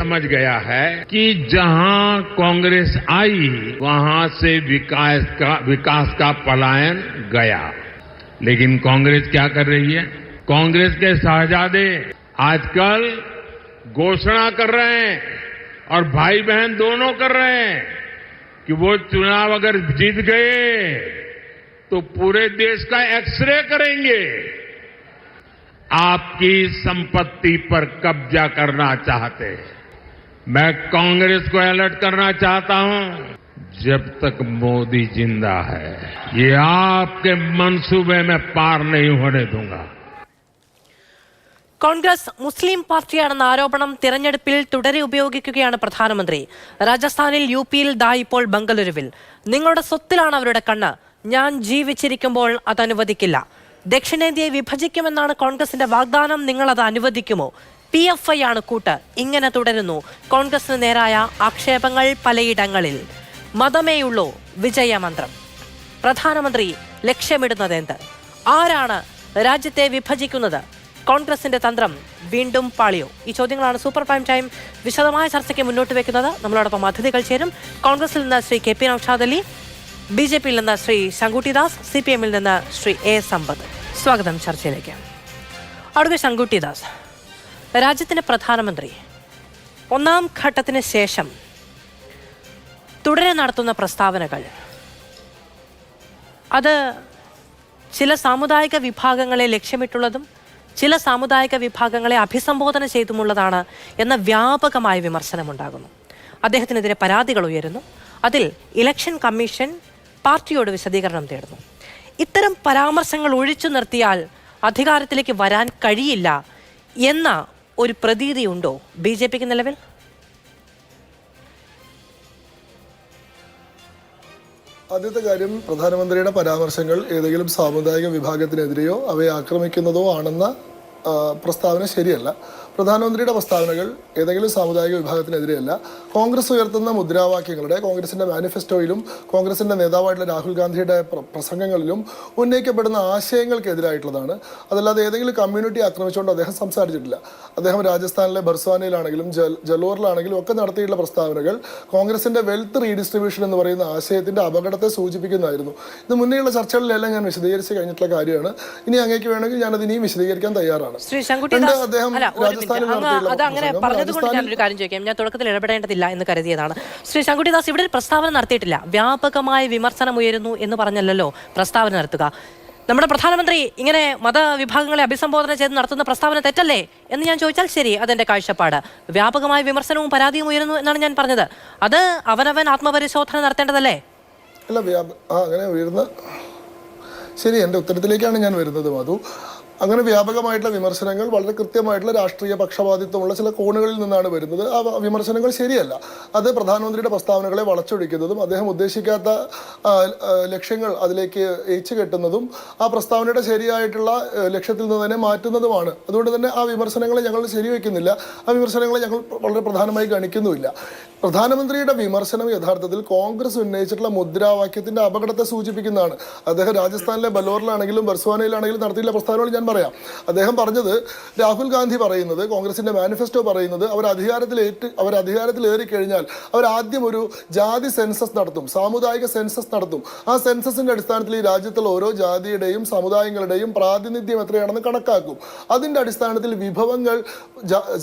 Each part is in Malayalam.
समझ गया है कि जहां कांग्रेस आई वहां से विकास का पलायन गया। लेकिन कांग्रेस क्या कर रही है? कांग्रेस के शहजादे आजकल घोषणा कर रहे हैं और भाई बहन दोनों कर रहे हैं कि वो चुनाव अगर जीत गए तो पूरे देश का एक्सरे करेंगे। आपकी संपत्ति पर कब्जा करना चाहते हैं। मैं कांग्रेस को अलर्ट करना चाहता हूं, जब तक मोदी जिंदा है ये आपके मंसूबे में पार नहीं होने दूंगा। കോൺഗ്രസ് മുസ്ലിം പാർട്ടിയാണെന്ന ആരോപണം തിരഞ്ഞെടുപ്പിൽ തുടരെ ഉപയോഗിക്കുകയാണ് പ്രധാനമന്ത്രി. രാജസ്ഥാനിൽ, യു-പിയിൽ, ദാ ഇപ്പോൾ ബംഗളൂരുവിൽ. നിങ്ങളുടെ സ്വത്തിലാണ് അവരുടെ കണ്ണ്. ഞാൻ ജീവിച്ചിരിക്കുമ്പോൾ അത് അനുവദിക്കില്ല. ദക്ഷിണേന്ത്യയെ വിഭജിക്കുമെന്നാണ് കോൺഗ്രസിന്റെ വാഗ്ദാനം. നിങ്ങൾ അത് അനുവദിക്കുമോ? PFI ആണ് കൂട്ട്. ഇങ്ങനെ തുടരുന്നു കോൺഗ്രസിന് നേരായ ആക്ഷേപങ്ങൾ പലയിടങ്ങളിൽ. മതമേയുള്ളൂ വിജയമന്ത്രം. പ്രധാനമന്ത്രി ലക്ഷ്യമിടുന്നത് എന്ത്? ആരാണ് രാജ്യത്തെ വിഭജിക്കുന്നത്? കോൺഗ്രസിന്റെ തന്ത്രം വീണ്ടും പാളിയോ? ഈ ചോദ്യങ്ങളാണ് സൂപ്പർ പ്രൈം ടൈം വിശദമായ ചർച്ചയ്ക്ക് മുന്നോട്ട് വെക്കുന്നത്. നമ്മളോടൊപ്പം അതിഥികൾ ചേരും. കോൺഗ്രസിൽ നിന്ന് ശ്രീ KP നൌഷാദ് അലി, BJPയിൽ നിന്ന് ശ്രീ ശങ്കുട്ടി ദാസ്, CPMൽ നിന്ന് ശ്രീ A സമ്പത്ത്. സ്വാഗതം ചർച്ചയിലേക്ക്. അടുത്ത ശങ്കുട്ടി ദാസ്, രാജ്യത്തിന്റെ പ്രധാനമന്ത്രി ഒന്നാം ഘട്ടത്തിന് ശേഷം തുടരെ നടത്തുന്ന പ്രസ്താവനകൾ അത് ചില സാമുദായിക വിഭാഗങ്ങളെ ലക്ഷ്യമിട്ടുള്ളതും ചില സാമുദായിക വിഭാഗങ്ങളെ അഭിസംബോധന ചെയ്തുമുള്ളതാണ് എന്ന വ്യാപകമായ വിമർശനമുണ്ടാകുന്നു. അദ്ദേഹത്തിനെതിരെ പരാതികൾ ഉയരുന്നു. അതിൽ ഇലക്ഷൻ കമ്മീഷൻ പാർട്ടിയോട് വിശദീകരണം തേടുന്നു. ഇത്തരം പരാമർശങ്ങൾ ഒഴിച്ചു നിർത്തിയാൽ അധികാരത്തിലേക്ക് വരാൻ കഴിയില്ല എന്ന ഒരു പ്രതീതിയുണ്ടോ BJPക്ക് നിലവിൽ? ആദ്യത്തെ കാര്യം, പ്രധാനമന്ത്രിയുടെ പരാമർശങ്ങൾ ഏതെങ്കിലും സാമുദായിക വിഭാഗത്തിനെതിരെയോ അവയെ ആക്രമിക്കുന്നതോ ആണെന്ന പ്രസ്താവന ശരിയല്ല. പ്രധാനമന്ത്രിയുടെ പ്രസ്താവനകൾ ഏതെങ്കിലും സാമുദായിക വിഭാഗത്തിനെതിരെയല്ല. കോൺഗ്രസ് ഉയർത്തുന്ന മുദ്രാവാക്യങ്ങളുടെ, കോൺഗ്രസിൻ്റെ മാനിഫെസ്റ്റോയിലും കോൺഗ്രസിൻ്റെ നേതാവായിട്ടുള്ള രാഹുൽ ഗാന്ധിയുടെ പ്രസംഗങ്ങളിലും ഉന്നയിക്കപ്പെടുന്ന ആശയങ്ങൾക്കെതിരായിട്ടുള്ളതാണ്. അതല്ലാതെ ഏതെങ്കിലും കമ്മ്യൂണിറ്റി ആക്രമിച്ചുകൊണ്ട് അദ്ദേഹം സംസാരിച്ചിട്ടില്ല. അദ്ദേഹം രാജസ്ഥാനിലെ ബർസ്വാനയിലാണെങ്കിലും ജലോറിലാണെങ്കിലും ഒക്കെ നടത്തിയിട്ടുള്ള പ്രസ്താവനകൾ കോൺഗ്രസിൻ്റെ വെൽത്ത് റീഡിസ്ട്രിബ്യൂഷൻ എന്ന് പറയുന്ന ആശയത്തിൻ്റെ അപകടത്തെ സൂചിപ്പിക്കുന്നതായിരുന്നു. ഇത് മുന്നേയുള്ള ചർച്ചകളിലെല്ലാം ഞാൻ വിശദീകരിച്ച് കഴിഞ്ഞിട്ടുള്ള കാര്യമാണ്. ഇനി അങ്ങേക്ക് വേണമെങ്കിൽ ഞാനത് ഇനിയും വിശദീകരിക്കാൻ തയ്യാറാണ്. അദ്ദേഹം അത് അങ്ങനെ പറഞ്ഞതുകൊണ്ട് ഞാനൊരു കാര്യം ചോദിക്കാം. ഞാൻ തുടക്കത്തിൽ ഇടപെടേണ്ടതില്ല എന്ന് കരുതിയതാണ്. ശ്രീ ശങ്കുട്ടി ദാസ്, ഇവിടെ ഒരു പ്രസ്താവന നടത്തിയിട്ടില്ല. വ്യാപകമായ വിമർശനം ഉയരുന്നു എന്ന് പറഞ്ഞല്ലോ പ്രസ്താവന നടത്തുക. നമ്മുടെ പ്രധാനമന്ത്രി ഇങ്ങനെ മതവിഭാഗങ്ങളെ അഭിസംബോധന ചെയ്ത് നടത്തുന്ന പ്രസ്താവന തെറ്റല്ലേ എന്ന് ഞാൻ ചോദിച്ചാൽ ശരി, അതെന്റെ കാഴ്ചപ്പാട്. വ്യാപകമായ വിമർശനവും പരാതിയും ഉയരുന്നു എന്നാണ് ഞാൻ പറഞ്ഞത്. അത് അവനവൻ ആത്മപരിശോധന നടത്തേണ്ടതല്ലേ? അല്ല, അങ്ങനെ ഉയരുന്ന ശരി, എൻ്റെ ഉത്തരത്തിലേക്കാണ് ഞാൻ വരുന്നത്. മധു, അങ്ങനെ വ്യാപകമായിട്ടുള്ള വിമർശനങ്ങൾ വളരെ കൃത്യമായിട്ടുള്ള രാഷ്ട്രീയ പക്ഷപാതിത്വമുള്ള ചില കോണുകളിൽ നിന്നാണ് വരുന്നത്. ആ വിമർശനങ്ങൾ ശരിയല്ല. അത് പ്രധാനമന്ത്രിയുടെ പ്രസ്താവനകളെ വളച്ചൊടിക്കുന്നതും അദ്ദേഹം ഉദ്ദേശിക്കാത്ത ലക്ഷ്യങ്ങൾ അതിലേക്ക് ഏച്ചു കെട്ടുന്നതും ആ പ്രസ്താവനയുടെ ശരിയായിട്ടുള്ള ലക്ഷ്യത്തിൽ നിന്ന് തന്നെ മാറ്റുന്നതുമാണ്. അതുകൊണ്ട് തന്നെ ആ വിമർശനങ്ങളെ ഞങ്ങൾ ശരിവെക്കുന്നില്ല. ആ വിമർശനങ്ങളെ ഞങ്ങൾ വളരെ പ്രധാനമായി ഗണിക്കുന്നുമില്ല. പ്രധാനമന്ത്രിയുടെ വിമർശനം യഥാർത്ഥത്തിൽ കോൺഗ്രസ് ഉന്നയിച്ചിട്ടുള്ള മുദ്രാവാക്യത്തിന്റെ അപകടത്തെ സൂചിപ്പിക്കുന്നതാണ്. അദ്ദേഹം രാജസ്ഥാനിലെ ബലോറിലാണെങ്കിലും ബർസ്വാനയിലാണെങ്കിലും നടത്തിയിട്ടുള്ള പ്രസ്താവനകൾ ഞാൻ പറയാം. അദ്ദേഹം പറഞ്ഞത്, രാഹുൽ ഗാന്ധി പറയുന്നത്, കോൺഗ്രസിന്റെ മാനിഫെസ്റ്റോ പറയുന്നത്, അവർ അധികാരത്തിലേറി കഴിഞ്ഞാൽ അവർ ആദ്യം ഒരു ജാതി സെൻസസ് നടത്തും, സാമുദായിക സെൻസസ് നടത്തും. ആ സെൻസസിന്റെ അടിസ്ഥാനത്തിൽ ഈ രാജ്യത്തുള്ള ഓരോ ജാതിയുടെയും സമുദായങ്ങളുടെയും പ്രാതിനിധ്യം എത്രയാണെന്ന് കണക്കാക്കും. അതിന്റെ അടിസ്ഥാനത്തിൽ വിഭവങ്ങൾ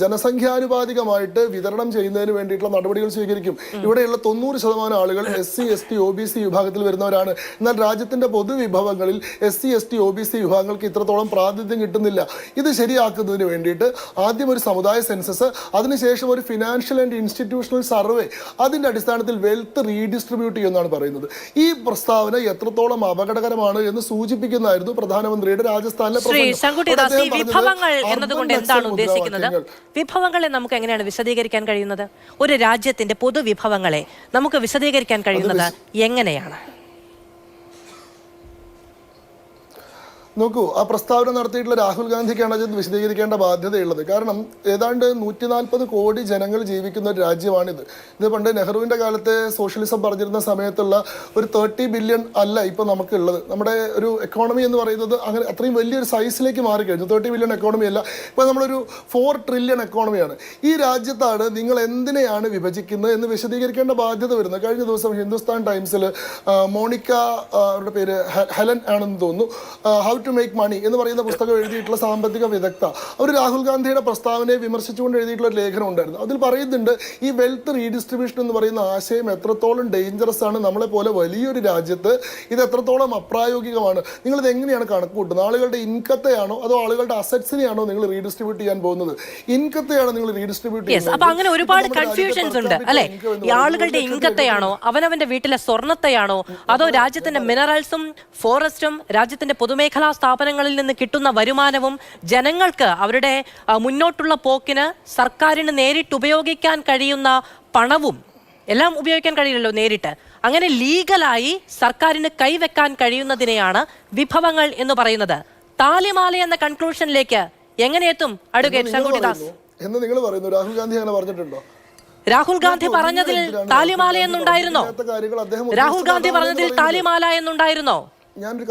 ജനസംഖ്യാനുപാതികമായിട്ട് വിതരണം ചെയ്യുന്നതിന് വേണ്ടിയിട്ടുള്ള നടപടികൾ സ്വീകരിക്കും. ഇവിടെയുള്ള 90% ആളുകൾ SC, ST, OBC വിഭാഗത്തിൽ വരുന്നവരാണ്. എന്നാൽ രാജ്യത്തിന്റെ പൊതുവിഭവങ്ങളിൽ SC, ST, OBC വിഭാഗങ്ങൾക്ക് ഇത്രത്തോളം പ്രാതിനിധ്യം കിട്ടുന്നില്ല. ഇത് ശരിയാക്കുന്നതിന് വേണ്ടിയിട്ട് ആദ്യം ഒരു സമുദായ സെൻസസ്, അതിനുശേഷം ഒരു ഫിനാൻഷ്യൽ ആൻഡ് ഇൻസ്റ്റിറ്റ്യൂഷണൽ സർവേ, അതിന്റെ അടിസ്ഥാനത്തിൽ വെൽത്ത് റീഡിസ്ട്രിബ്യൂട്ട് ചെയ്യുമെന്നാണ് പറയുന്നത്. ഈ പ്രസ്താവന എത്രത്തോളം അപകടകരമാണ് എന്ന് സൂചിപ്പിക്കുന്നതായിരുന്നു പ്രധാനമന്ത്രിയുടെ രാജസ്ഥാനിലെ വിഭവങ്ങളെ നമുക്ക് എങ്ങനെയാണ് വിശദീകരിക്കാൻ കഴിയുന്നത്? ഒരു രാജ്യത്തിന്റെ പൊതുവിഭവങ്ങളെ നമുക്ക് വിശദീകരിക്കാൻ കഴിയുന്നത് എങ്ങനെയാണ്? നോക്കൂ, ആ പ്രസ്താവന നടത്തിയിട്ടുള്ള രാഹുൽ ഗാന്ധിക്കാണ് അത് വിശദീകരിക്കേണ്ട ബാധ്യതയുള്ളത്. കാരണം ഏതാണ്ട് 140 കോടി ജനങ്ങൾ ജീവിക്കുന്ന ഒരു രാജ്യമാണിത്. ഇത് പണ്ട് നെഹ്റുവിൻ്റെ കാലത്തെ സോഷ്യലിസം പറഞ്ഞിരുന്ന സമയത്തുള്ള ഒരു 30 ബില്യൺ അല്ല ഇപ്പോൾ നമുക്കുള്ളത്. നമ്മുടെ ഒരു എക്കോണമി എന്ന് പറയുന്നത് അങ്ങനെ അത്രയും വലിയൊരു സൈസിലേക്ക് മാറിക്കഴിഞ്ഞു. 30 ബില്യൺ എക്കോണമി അല്ല, ഇപ്പോൾ നമ്മളൊരു 4 ട്രില്യൺ എക്കോണമിയാണ്. ഈ രാജ്യത്താണ് നിങ്ങൾ എന്തിനെയാണ് വിഭജിക്കുന്നത് എന്ന് വിശദീകരിക്കേണ്ട ബാധ്യത വരുന്നത്. കഴിഞ്ഞ ദിവസം ഹിന്ദുസ്ഥാൻ ടൈംസിൽ മോണിക്ക, അവരുടെ പേര് ഹെലൻ ആണെന്ന് തോന്നുന്നു, ഹൗ ടു മേക്ക് മണി എന്ന് പറയുന്ന പുസ്തകം എഴുതിയിട്ടുള്ള സാമ്പത്തിക വിദഗ്ധ, അവർ രാഹുൽ ഗാന്ധിയുടെ പ്രസ്താവനയെ വിമർശിച്ചുകൊണ്ട് എഴുതിയിട്ടുള്ള ഒരു ലേഖനം ഉണ്ടായിരുന്നു. അതിൽ പറയുന്നുണ്ട് ഈ വെൽത്ത് റീഡിസ്ട്രിബ്യൂഷൻ എന്ന് പറയുന്ന ആശയം എത്രത്തോളം ഡേഞ്ചറസ് ആണ്, നമ്മളെ പോലെ വലിയൊരു രാജ്യത്ത് ഇത് എത്രത്തോളം അപ്രായോഗികമാണ്. നിങ്ങളിത് എങ്ങനെയാണ് കണക്ക് കൂട്ടുന്നത്? ആളുകളുടെ ഇൻകത്തെയാണോ അതോ ആളുകളുടെ അസറ്റ്സിനെയാണോ നിങ്ങൾ റീഡിസ്ട്രിബ്യൂട്ട് ചെയ്യാൻ പോകുന്നത്? ഇൻകത്തെയാണ് നിങ്ങൾ റീഡിസ്ട്രിബ്യൂട്ട് ചെയ്യുന്നത്. അപ്പൊ അങ്ങനെ ഒരുപാട് കൺഫ്യൂഷൻസ് ഉണ്ട് അല്ലെ? ഈ ആളുകളുടെ ഇൻകത്തെയാണോ, അവനവന്റെ വീട്ടിലെ സ്വർണത്തെയാണോ, അതോ രാജ്യത്തിന്റെ മിനറൽസും ഫോറസ്റ്റും രാജ്യത്തിന്റെ പൊതുമേഖലാ സ്ഥാപനങ്ങളിൽ നിന്ന് കിട്ടുന്ന വരുമാനവും ജനങ്ങൾക്ക് അവരുടെ മുന്നോട്ടുള്ള പോക്കിന് സർക്കാരിന് നേരിട്ട് ഉപയോഗിക്കാൻ കഴിയുന്ന പണവും എല്ലാം ഉപയോഗിക്കാൻ കഴിയില്ലല്ലോ നേരിട്ട്. അങ്ങനെ ലീഗലായി സർക്കാരിന് കൈവെക്കാൻ കഴിയുന്നതിനെയാണ് വിഭവങ്ങൾ എന്ന് പറയുന്നത്. താലിമാല എന്ന കൺക്ലൂഷനിലേക്ക് എങ്ങനെ എത്തും അഡ്വക്കേറ്റ് ശങ്കുട്ടിദാസ് എന്ന് നിങ്ങൾ പറയുന്നു? രാഹുൽ ഗാന്ധി അങ്ങനെ പറഞ്ഞിട്ടുണ്ടോ? രാഹുൽ ഗാന്ധി പറഞ്ഞതിൽ താലിമാല എന്നുണ്ടായിരുന്നോ? രാഹുൽ ഗാന്ധി പറഞ്ഞതിൽ താലിമാല എന്നുണ്ടായിരുന്നോ? ഞാനൊരു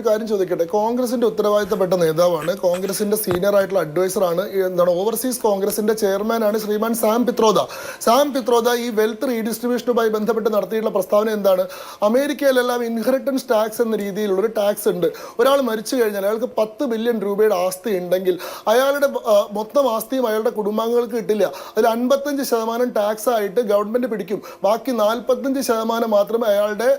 കാര്യം ചോദിക്കട്ടെ. കോൺഗ്രസിന്റെ ഉത്തരവാദിത്തപ്പെട്ട നേതാവാണ്, കോൺഗ്രസിന്റെ സീനിയർ ആയിട്ടുള്ള അഡ്വൈസറാണ്, ഓവർസീസ് കോൺഗ്രസിന്റെ ചെയർമാനാണ് ശ്രീമാൻ സാം പിത്രോദ. ഈ വെൽത്ത് റീഡിസ്ട്രിബ്യൂഷനുമായി ബന്ധപ്പെട്ട് നടത്തിയിട്ടുള്ള പ്രസ്താവന എന്താണ്? അമേരിക്കയിലെല്ലാം ഇൻഹെറിറ്റൻസ് ടാക്സ് എന്ന രീതിയിലുള്ള ഒരു ടാക്സ് ഉണ്ട്. ഒരാൾ മരിച്ചു കഴിഞ്ഞാൽ അയാൾക്ക് 10 ബില്യൺ രൂപയുടെ ആസ്തി ഉണ്ടെങ്കിൽ അയാളുടെ മൊത്തം ആസ്തിയും അയാളുടെ കുടുംബാംഗങ്ങൾക്ക് കിട്ടില്ല. അതിൽ 55% ടാക്സ് ആയിട്ട് ഗവൺമെന്റ് പിടിക്കും. ബാക്കി 45% മാത്രമേ അയാളുടെ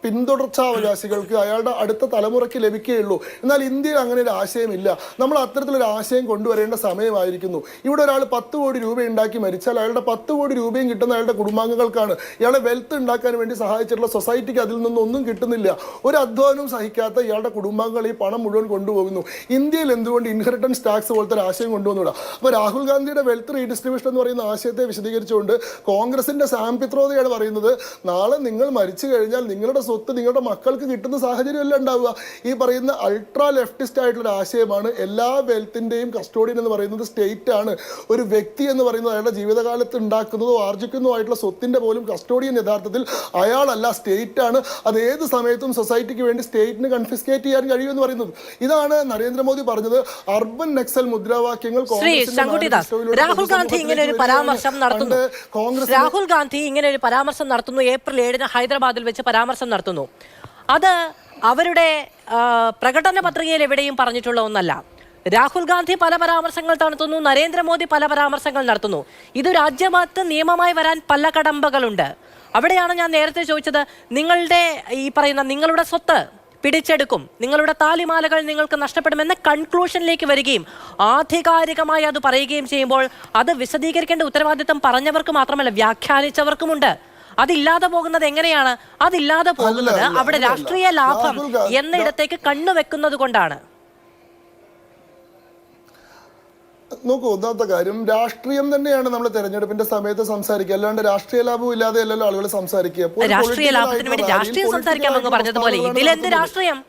പിന്തുടർച്ചാവകാശികൾക്ക്, അയാളുടെ അടുത്ത തലമുറയ്ക്ക് ലഭിക്കുകയുള്ളൂ. എന്നാൽ ഇന്ത്യയിൽ അങ്ങനെ ഒരു ആശയമില്ല. നമ്മൾ അത്തരത്തിലൊരു ആശയം കൊണ്ടുവരേണ്ട സമയമായിരിക്കുന്നു. ഇവിടെ ഒരാൾ 10 കോടി രൂപ ഉണ്ടാക്കി മരിച്ചാൽ അയാളുടെ 10 കോടി രൂപയും കിട്ടുന്ന അയാളുടെ കുടുംബാംഗങ്ങൾക്കാണ്. ഇയാളെ വെൽത്ത് ഉണ്ടാക്കാൻ വേണ്ടി സഹായിച്ചിട്ടുള്ള സൊസൈറ്റിക്ക് അതിൽ നിന്നൊന്നും കിട്ടുന്നില്ല. ഒരു അധ്വാനവും സഹിക്കാത്ത ഇയാളുടെ കുടുംബാംഗങ്ങൾ ഈ പണം മുഴുവൻ കൊണ്ടുപോകുന്നു. ഇന്ത്യയിൽ എന്തുകൊണ്ട് ഇൻഹെറിറ്റൻസ് ടാക്സ് പോലത്തെ ഒരു ആശയം കൊണ്ടുവന്നുകൂടാ? അപ്പോൾ രാഹുൽ ഗാന്ധിയുടെ വെൽത്ത് റീഡിസ്ട്രിബ്യൂഷൻ എന്ന് പറയുന്ന ആശയത്തെ വിശദീകരിച്ചുകൊണ്ട് കോൺഗ്രസിന്റെ സാം പിത്രോദയാണ് പറയുന്നത്, നാളെ നിങ്ങൾ മരിച്ചു കഴിഞ്ഞാൽ നിങ്ങളുടെ സ്വത്ത് നിങ്ങളുടെ മക്കൾക്ക് കിട്ടുന്ന സാഹചര്യമല്ല ഉണ്ടാവുക. ഈ പറയുന്ന അൾട്രാ ലെഫ്റ്റിസ്റ്റ് ആയിട്ടുള്ള ആശയമാണ്. എല്ലാ വെൽത്തിന്റെയും കസ്റ്റോഡിയൻ എന്ന് പറയുന്നത് സ്റ്റേറ്റ് ആണ്. ഒരു വ്യക്തി എന്ന് പറയുന്നത് അയാളുടെ ജീവിതകാലത്ത് ഉണ്ടാക്കുന്നതോ ആർജിക്കുന്നതോ ആയിട്ടുള്ള സ്വത്തിന്റെ പോലും കസ്റ്റോഡിയൻ യഥാർത്ഥത്തിൽ അയാളല്ല, സ്റ്റേറ്റ് ആണ്. അത് ഏത് സമയത്തും സൊസൈറ്റിക്ക് വേണ്ടി സ്റ്റേറ്റിന് കൺഫിസ്കേറ്റ് ചെയ്യാൻ കഴിയുമെന്ന് പറയുന്നത്. ഇതാണ് നരേന്ദ്രമോദി പറഞ്ഞത്. അർബൻ നക്സൽ മുദ്രാവാക്യങ്ങൾ രാഹുൽ ഗാന്ധി ഇങ്ങനെ ഒരു പരാമർശം നടത്തുന്നു. രാഹുൽ ഗാന്ധി ഇങ്ങനെ ഒരു പരാമർശം നടത്തുന്നു. ഏപ്രിൽ 7 ഹൈദരാബാദിൽ വെച്ച് പരാമർശം നടത്തുന്നു. അത് അവരുടെ പ്രകടന പത്രികയിൽ എവിടെയും പറഞ്ഞിട്ടുള്ള ഒന്നല്ല. രാഹുൽ ഗാന്ധി പല പരാമർശങ്ങൾ നടത്തുന്നു, നരേന്ദ്രമോദി പല പരാമർശങ്ങൾ നടത്തുന്നു. ഇത് രാജ്യത്ത് നിയമമായി വരാൻ പല കടമ്പകളുണ്ട്. അവിടെയാണ് ഞാൻ നേരത്തെ ചോദിച്ചത്, നിങ്ങളുടെ ഈ പറയുന്ന നിങ്ങളുടെ സ്വത്ത് പിടിച്ചെടുക്കും, നിങ്ങളുടെ താലിമാലകൾ നിങ്ങൾക്ക് നഷ്ടപ്പെടുമെന്ന കൺക്ലൂഷനിലേക്ക് വരികയും ആധികാരികമായി അത് പറയുകയും ചെയ്യുമ്പോൾ അത് വിശദീകരിക്കേണ്ട ഉത്തരവാദിത്തം പറഞ്ഞവർക്ക് മാത്രമല്ല വ്യാഖ്യാനിച്ചവർക്കുമുണ്ട്. അതില്ലാതെ പോകുന്നത് എങ്ങനെയാണ്? അതില്ലാതെ പോകുന്നത് അവിടെ രാഷ്ട്രീയ ലാഭം എന്നിടത്തേക്ക് കണ്ണുവെക്കുന്നത് കൊണ്ടാണ്. നോക്കൂ, ഒന്നാമത്തെ കാര്യം രാഷ്ട്രീയം തന്നെയാണ് നമ്മൾ തെരഞ്ഞെടുപ്പിന്റെ സമയത്ത് സംസാരിക്കുക. അല്ലാണ്ട് രാഷ്ട്രീയ ലാഭം ഇല്ലാതെ അല്ലല്ലോ ആളുകൾ സംസാരിക്കുക. രാഷ്ട്രീയ ലാഭത്തിന് വേണ്ടി രാഷ്ട്രീയം സംസാരിക്കാമെന്ന് പറഞ്ഞതുപോലെ ഇതിലെന്ത് രാഷ്ട്രീയം?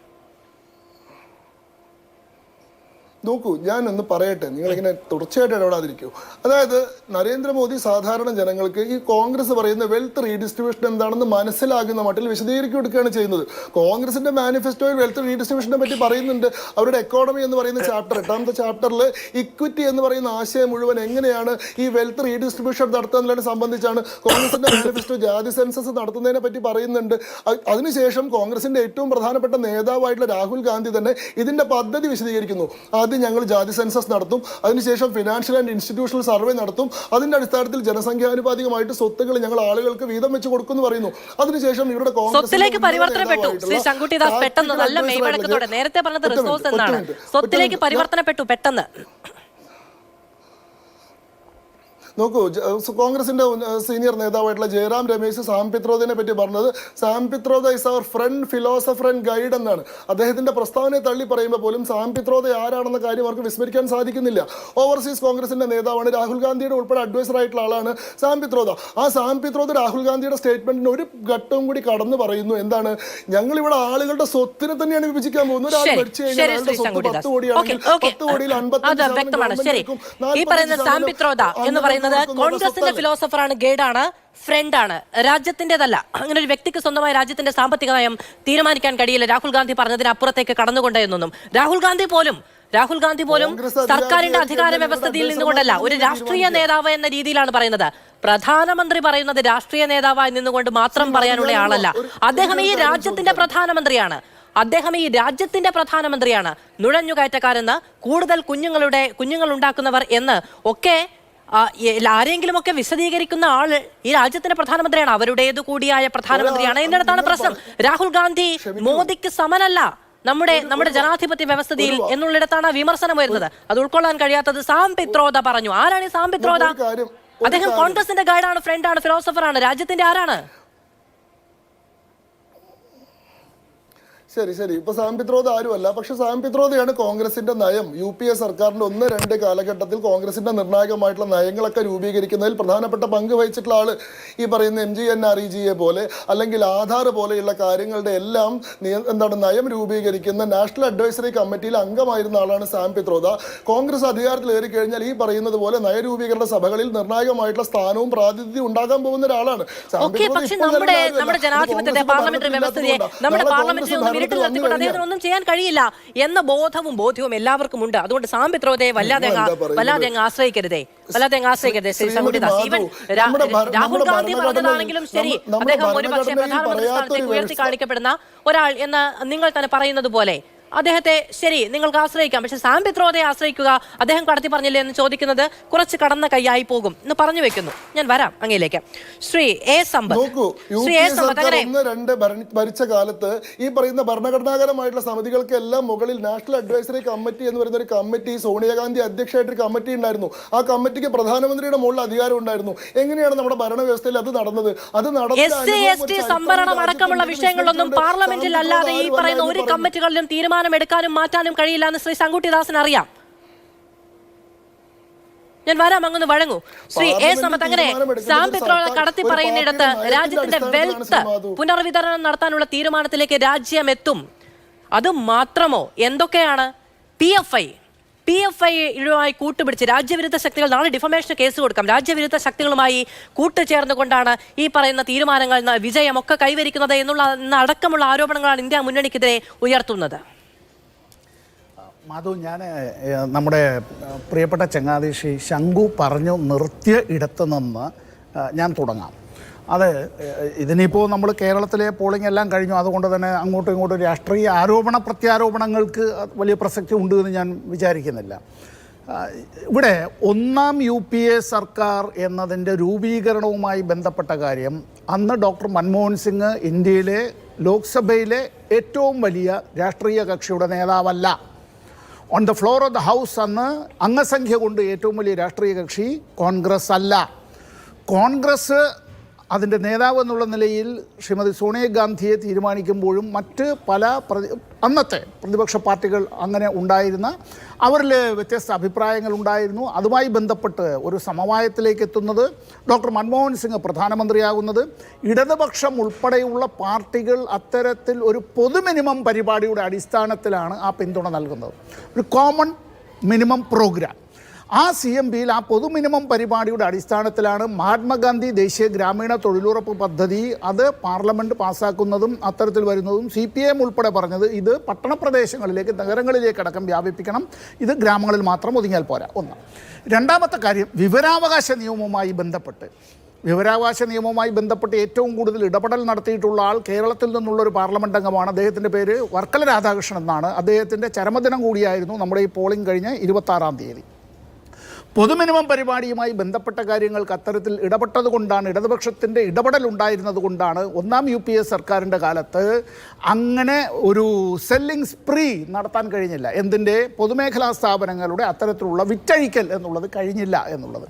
നോക്കൂ, ഞാനൊന്ന് പറയട്ടെ, നിങ്ങളിങ്ങനെ തുടർച്ചയായിട്ട് ഇടപെടാതിരിക്കൂ. അതായത് നരേന്ദ്രമോദി സാധാരണ ജനങ്ങൾക്ക് ഈ കോൺഗ്രസ് പറയുന്ന വെൽത്ത് റീഡിസ്ട്രിബ്യൂഷൻ എന്താണെന്ന് മനസ്സിലാകുന്ന മട്ടിൽ വിശദീകരിച്ചു കൊടുക്കുകയാണ് ചെയ്യുന്നത്. കോൺഗ്രസിന്റെ മാനിഫെസ്റ്റോയിൽ വെൽത്ത് റീഡിസ്ട്രിബ്യൂഷനെ പറ്റി പറയുന്നുണ്ട്. അവരുടെ എക്കോണമി എന്ന് പറയുന്ന ചാപ്റ്റർ, 8ാമത്തെ ചാപ്റ്ററിൽ ഇക്വിറ്റി എന്ന് പറയുന്ന ആശയം മുഴുവൻ എങ്ങനെയാണ് ഈ വെൽത്ത് റീഡിസ്ട്രിബ്യൂഷൻ നടത്തുക എന്നുള്ളതിനെ സംബന്ധിച്ചാണ് കോൺഗ്രസിന്റെ മാനിഫെസ്റ്റോ. ജാതി സെൻസസ് നടത്തുന്നതിനെ പറ്റി പറയുന്നുണ്ട്. അതിനുശേഷം കോൺഗ്രസിന്റെ ഏറ്റവും പ്രധാനപ്പെട്ട നേതാവായിട്ടുള്ള രാഹുൽ ഗാന്ധി തന്നെ ഇതിന്റെ പദ്ധതി വിശദീകരിക്കുന്നു. ആദ്യം ഞങ്ങൾ ജാതി സെൻസസ് നടത്തും, അതിനുശേഷം ഫിനാൻഷ്യൽ ആൻഡ് ഇൻസ്റ്റിറ്റ്യൂഷണൽ സർവേ നടത്തും, അതിന്റെ അടിസ്ഥാനത്തിൽ ജനസംഖ്യാനുപാതികമായിട്ട് സ്വത്തുകൾ ഞങ്ങൾ ആളുകൾക്ക് വീതം വെച്ച് കൊടുക്കുമെന്ന് പറയുന്നു. അതിനുശേഷം ഇവരുടെ സ്വത്തിലേക്ക് പരിവർത്തനപ്പെട്ടു. ശ്രീ ശങ്കുട്ടിദാസ് പെട്ടെന്ന് നല്ല മെയ്വഴക്കത്തോടെ, നേരത്തെ പറഞ്ഞത് റിസോഴ്സ് എന്നാണ്, സ്വത്തിലേക്ക് പരിവർത്തനപ്പെട്ടു പെട്ടെന്ന്. നോക്കൂ, കോൺഗ്രസിന്റെ സീനിയർ നേതാവായിട്ടുള്ള ജയറാം രമേശ് സാം പിത്രോദയെ പറ്റി പറഞ്ഞത് Sam Pitroda is our friend, philosopher and guide എന്നാണ്. അദ്ദേഹത്തിന്റെ പ്രസ്താവനയെ തള്ളി പറയുമ്പോൾ പോലും സാം പിത്രോദ ആരാണെന്ന കാര്യം അവർക്ക് വിസ്മരിക്കാൻ സാധിക്കുന്നില്ല. ഓവർസീസ് കോൺഗ്രസിന്റെ നേതാവാണ്, രാഹുൽ ഗാന്ധിയുടെ ഉൾപ്പെടെ അഡ്വൈസർ ആയിട്ടുള്ള ആളാണ് സാം പിത്രോദ. ആ സാം പിത്രോദ രാഹുൽ ഗാന്ധിയുടെ സ്റ്റേറ്റ്മെന്റിന് ഒരു ഘട്ടവും കൂടി കടന്നു പറയുന്നു. എന്താണ്? ഞങ്ങൾ ഇവിടെ ആളുകളുടെ സ്വത്തിനെ തന്നെയാണ് വിഭജിക്കാൻ പോകുന്നത്. ഒരാൾ മരിച്ചു കഴിഞ്ഞാൽ അയാളുടെ സ്വത്ത് 10 കോടിയാണെങ്കിൽ 10 കോടിയിൽ 55% ഈ പറയുന്ന സാം പിത്രോദ എന്ന് പറയുന്നത് കോൺഗ്രസിന്റെ ഫിലോസഫറാണ്, ഗൈഡാണ്, ഫ്രണ്ടാണ്, രാജ്യത്തിന്റേതല്ല. അങ്ങനെ ഒരു വ്യക്തിക്ക് സ്വന്തമായ രാജ്യത്തിന്റെ സാമ്പത്തിക നയം തീരുമാനിക്കാൻ കഴിയില്ല രാഹുൽ ഗാന്ധി പറഞ്ഞതിന് അപ്പുറത്തേക്ക് കടന്നുകൊണ്ട് എന്നൊന്നും. രാഹുൽ ഗാന്ധി പോലും സർക്കാരിന്റെ അധികാര വ്യവസ്ഥയിൽ നിന്നുകൊണ്ടല്ല, ഒരു രാഷ്ട്രീയ നേതാവ് എന്ന രീതിയിലാണ് പറയുന്നത്. പ്രധാനമന്ത്രി പറയുന്നത് രാഷ്ട്രീയ നേതാവായി നിന്നുകൊണ്ട് മാത്രം പറയാനുള്ള ആളല്ല. അദ്ദേഹം ഈ രാജ്യത്തിന്റെ പ്രധാനമന്ത്രിയാണ്. നുഴഞ്ഞുകയറ്റക്കാരെന്ന്, കൂടുതൽ കുഞ്ഞുങ്ങൾ ഉണ്ടാക്കുന്നവർ എന്ന് ഒക്കെ ആരെങ്കിലും ഒക്കെ വിശദീകരിക്കുന്ന ആള് ഈ രാജ്യത്തിന്റെ പ്രധാനമന്ത്രിയാണ്, അവരുടേതു കൂടിയായ പ്രധാനമന്ത്രിയാണ് എന്നിടത്താണ് പ്രശ്നം. രാഹുൽ ഗാന്ധി മോദിക്ക് സമനല്ല നമ്മുടെ ജനാധിപത്യ വ്യവസ്ഥയിൽ എന്നുള്ളിടത്താണ് വിമർശനം വരുന്നത്. അത് ഉൾക്കൊള്ളാൻ കഴിയാത്തത് സാം പിത്രോദ പറഞ്ഞു. ആരാണ് ഈ സാം പിത്രോദ? അദ്ദേഹം കോൺഗ്രസിന്റെ ഗൈഡാണ്, ഫ്രണ്ടാണ്, ഫിലോസഫറാണ്, രാജ്യത്തിന്റെ ആരാണ്? ശരി, ഇപ്പൊ സാം പിത്രോദ ആരുമല്ല. പക്ഷെ സാം പിത്രോദയാണ് കോൺഗ്രസിന്റെ നയം, UPA സർക്കാരിന്റെ 1-2 കാലഘട്ടത്തിൽ കോൺഗ്രസിന്റെ നിർണായകമായിട്ടുള്ള നയങ്ങളൊക്കെ രൂപീകരിക്കുന്നതിൽ പ്രധാനപ്പെട്ട പങ്ക് വഹിച്ചിട്ടുള്ള ആള്. ഈ പറയുന്ന MGNREGA പോലെ അല്ലെങ്കിൽ ആധാർ പോലെയുള്ള കാര്യങ്ങളുടെ എല്ലാം നയം രൂപീകരിക്കുന്ന നാഷണൽ അഡ്വൈസറി കമ്മിറ്റിയിൽ അംഗമായിരുന്ന ആളാണ് സാം പിത്രോദ. കോൺഗ്രസ് അധികാരത്തിൽ ഏറി കഴിഞ്ഞാൽ ഈ പറയുന്നത് പോലെ നയരൂപീകരണ സഭകളിൽ നിർണായകമായിട്ടുള്ള സ്ഥാനവും പ്രാതിനിധ്യവും ഉണ്ടാകാൻ പോകുന്ന ഒരാളാണ്. നമ്മുടെ ജനാധിപത്യത്തെ, പാർലമെന്ററി വ്യവസ്ഥയെ, നമ്മുടെ പാർലമെന്റിനെ അദ്ദേഹത്തിന് ഒന്നും ചെയ്യാൻ കഴിയില്ല എന്ന ബോധ്യവും എല്ലാവർക്കും ഉണ്ട്. അതുകൊണ്ട് സാം പിത്രോദയെ വല്ലാതെ അങ്ങ് ആശ്രയിക്കരുതേ ശ്രീ ശങ്കുട്ടിദാസ്. ഈവൻ രാഹുൽ ഗാന്ധി പറഞ്ഞതാണെങ്കിലും ശരി, അദ്ദേഹം ഒരുപക്ഷെ പ്രധാനമന്ത്രി സ്ഥാനത്തേക്ക് ഉയർത്തി കാണിക്കപ്പെടുന്ന ഒരാൾ എന്ന് നിങ്ങൾ തന്നെ പറയുന്നത് പോലെ അദ്ദേഹത്തെ ശരി നിങ്ങൾക്ക് ആശ്രയിക്കാം. പക്ഷെ സാം പിത്രോദയെ ആശ്രയിക്കുക, അദ്ദേഹം കടത്തി പറഞ്ഞില്ലേ എന്ന് ചോദിക്കുന്നത് കുറച്ച് കടന്ന കൈയായി പോകും എന്ന് പറഞ്ഞു വെക്കുന്നു. ഞാൻ വരാം അങ്ങയിലേക്ക്. ശ്രീ എ സമ്പത്ത് ഭരിച്ച കാലത്ത് ഈ പറയുന്ന ഭരണഘടനാപരമായിട്ടുള്ള സമിതികൾക്കെല്ലാം മുകളിൽ നാഷണൽ അഡ്വൈസറി കമ്മിറ്റി എന്ന് പറയുന്ന ഒരു കമ്മിറ്റി, സോണിയാഗാന്ധി അധ്യക്ഷയായിട്ടൊരു കമ്മിറ്റി ഉണ്ടായിരുന്നു. ആ കമ്മിറ്റിക്ക് പ്രധാനമന്ത്രിയുടെ മുകളിൽ അധികാരം ഉണ്ടായിരുന്നു. എങ്ങനെയാണ് നമ്മുടെ ഭരണവ്യവസ്ഥയിൽ അത് നടന്നത്? സംവരണം അടക്കമുള്ള വിഷയങ്ങളൊന്നും പാർലമെന്റിൽ അല്ലാതെ ഈ പറയുന്ന ഒരു കമ്മിറ്റികളിലും തീരുമാനം എടുക്കാനും മാറ്റാനും കഴിയില്ല എന്ന് ശ്രീ ശങ്കുട്ടിദാസിന് അറിയാം. ഞാൻ വരാം, അങ്ങൊന്ന് വഴങ്ങൂ. ശ്രീ എ സമത്ത്, അങ്ങനെ സാം പിത്രോദ കടത്തി പറയുന്നിടത്ത് രാജ്യത്തിന്റെ വെൽത്ത് പുനർവിതരണം നടത്താനുള്ള തീരുമാനത്തിലേക്ക് രാജ്യം എത്തും. അത് മാത്രമോ, എന്തൊക്കെയാണ് PFI കൂട്ടുപിടിച്ച് രാജ്യവിരുദ്ധ ശക്തികൾ, നാളെ ഡിഫമേഷൻ കേസ് കൊടുക്കാം, രാജ്യവിരുദ്ധ ശക്തികളുമായി കൂട്ടുചേർന്നുകൊണ്ടാണ് ഈ പറയുന്ന തീരുമാനങ്ങൾ വിജയമൊക്കെ കൈവരിക്കുന്നത് എന്നുള്ള അടക്കമുള്ള ആരോപണങ്ങളാണ് ഇന്ത്യ മുന്നണിക്കെതിരെ ഉയർത്തുന്നത്. മാധു, ഞാൻ നമ്മുടെ പ്രിയപ്പെട്ട ചങ്ങാതി ശ്രീ ശങ്കു പറഞ്ഞു നിർത്തിയ ഇടത്ത് നിന്ന് ഞാൻ തുടങ്ങാം. അത് ഇതിനിപ്പോൾ നമ്മൾ കേരളത്തിലെ പോളിംഗ് എല്ലാം കഴിഞ്ഞു, അതുകൊണ്ട് തന്നെ അങ്ങോട്ടും ഇങ്ങോട്ടും രാഷ്ട്രീയ പ്രത്യാരോപണങ്ങൾക്ക് വലിയ പ്രസക്തി ഉണ്ട് എന്ന് ഞാൻ വിചാരിക്കുന്നില്ല. ഇവിടെ 1ാം UPA സർക്കാർ എന്നതിൻ്റെ രൂപീകരണവുമായി ബന്ധപ്പെട്ട കാര്യം, അന്ന് ഡോക്ടർ മൻമോഹൻ സിംഗ് ഇന്ത്യയിലെ ലോക്സഭയിലെ ഏറ്റവും വലിയ രാഷ്ട്രീയ കക്ഷിയുടെ നേതാവല്ല. On the floor of the house അന്ന് അംഗസംഖ്യ കൊണ്ട് ഏറ്റവും വലിയ രാഷ്ട്രീയ കക്ഷി കോൺഗ്രസ് അല്ല. കോൺഗ്രസ് അതിൻ്റെ നേതാവ് എന്നുള്ള നിലയിൽ ശ്രീമതി സോണിയാഗാന്ധിയെ തീരുമാനിക്കുമ്പോഴും മറ്റ് പല അന്നത്തെ പ്രതിപക്ഷ പാർട്ടികൾ അങ്ങനെ ഉണ്ടായിരുന്ന അവരിൽ വ്യത്യസ്ത അഭിപ്രായങ്ങൾ ഉണ്ടായിരുന്നു. അതുമായി ബന്ധപ്പെട്ട് ഒരു സമവായത്തിലേക്ക് എത്തുന്നത്, ഡോക്ടർ മൻമോഹൻ സിംഗ് പ്രധാനമന്ത്രിയാകുന്നത്, ഇടതുപക്ഷം ഉൾപ്പെടെയുള്ള പാർട്ടികൾ അത്തരത്തിൽ ഒരു പൊതു മിനിമം പരിപാടിയുടെ അടിസ്ഥാനത്തിലാണ് ആ പിന്തുണ നൽകുന്നത്. ഒരു കോമൺ മിനിമം പ്രോഗ്രാം. ആ CMPയിൽ ആ പൊതു മിനിമം പരിപാടിയുടെ അടിസ്ഥാനത്തിലാണ് മഹാത്മാഗാന്ധി ദേശീയ ഗ്രാമീണ തൊഴിലുറപ്പ് പദ്ധതി അത് പാർലമെൻറ്റ് പാസ്സാക്കുന്നതും അത്തരത്തിൽ വരുന്നതും. CPM ഉൾപ്പെടെ പറഞ്ഞത് ഇത് പട്ടണപ്രദേശങ്ങളിലേക്ക്, നഗരങ്ങളിലേക്കടക്കം വ്യാപിപ്പിക്കണം, ഇത് ഗ്രാമങ്ങളിൽ മാത്രം ഒതുങ്ങിയാൽ പോരാ. ഒന്ന്. രണ്ടാമത്തെ കാര്യം, വിവരാവകാശ നിയമവുമായി ബന്ധപ്പെട്ട് ഏറ്റവും കൂടുതൽ ഇടപെടൽ നടത്തിയിട്ടുള്ള ആൾ കേരളത്തിൽ നിന്നുള്ളൊരു പാർലമെൻറ്റ് അംഗമാണ്. അദ്ദേഹത്തിൻ്റെ പേര് വർക്കല രാധാകൃഷ്ണൻ എന്നാണ്. അദ്ദേഹത്തിൻ്റെ ചരമദിനം കൂടിയായിരുന്നു നമ്മുടെ ഈ പോളിംഗ് കഴിഞ്ഞ് 26-ാം തീയതി. പൊതുമിനിമം പരിപാടിയുമായി ബന്ധപ്പെട്ട കാര്യങ്ങൾക്ക് അത്തരത്തിൽ ഇടപെട്ടത് കൊണ്ടാണ്, ഇടതുപക്ഷത്തിൻ്റെ ഇടപെടൽ ഉണ്ടായിരുന്നത് കൊണ്ടാണ് ഒന്നാം UPA സർക്കാരിൻ്റെ കാലത്ത് അങ്ങനെ ഒരു സെല്ലിംഗ് സ്പ്രീ നടത്താൻ കഴിഞ്ഞില്ല. എന്തിൻ്റെ? പൊതുമേഖലാ സ്ഥാപനങ്ങളുടെ അത്തരത്തിലുള്ള വിറ്റഴിക്കൽ എന്നുള്ളത് കഴിഞ്ഞില്ല എന്നുള്ളത്.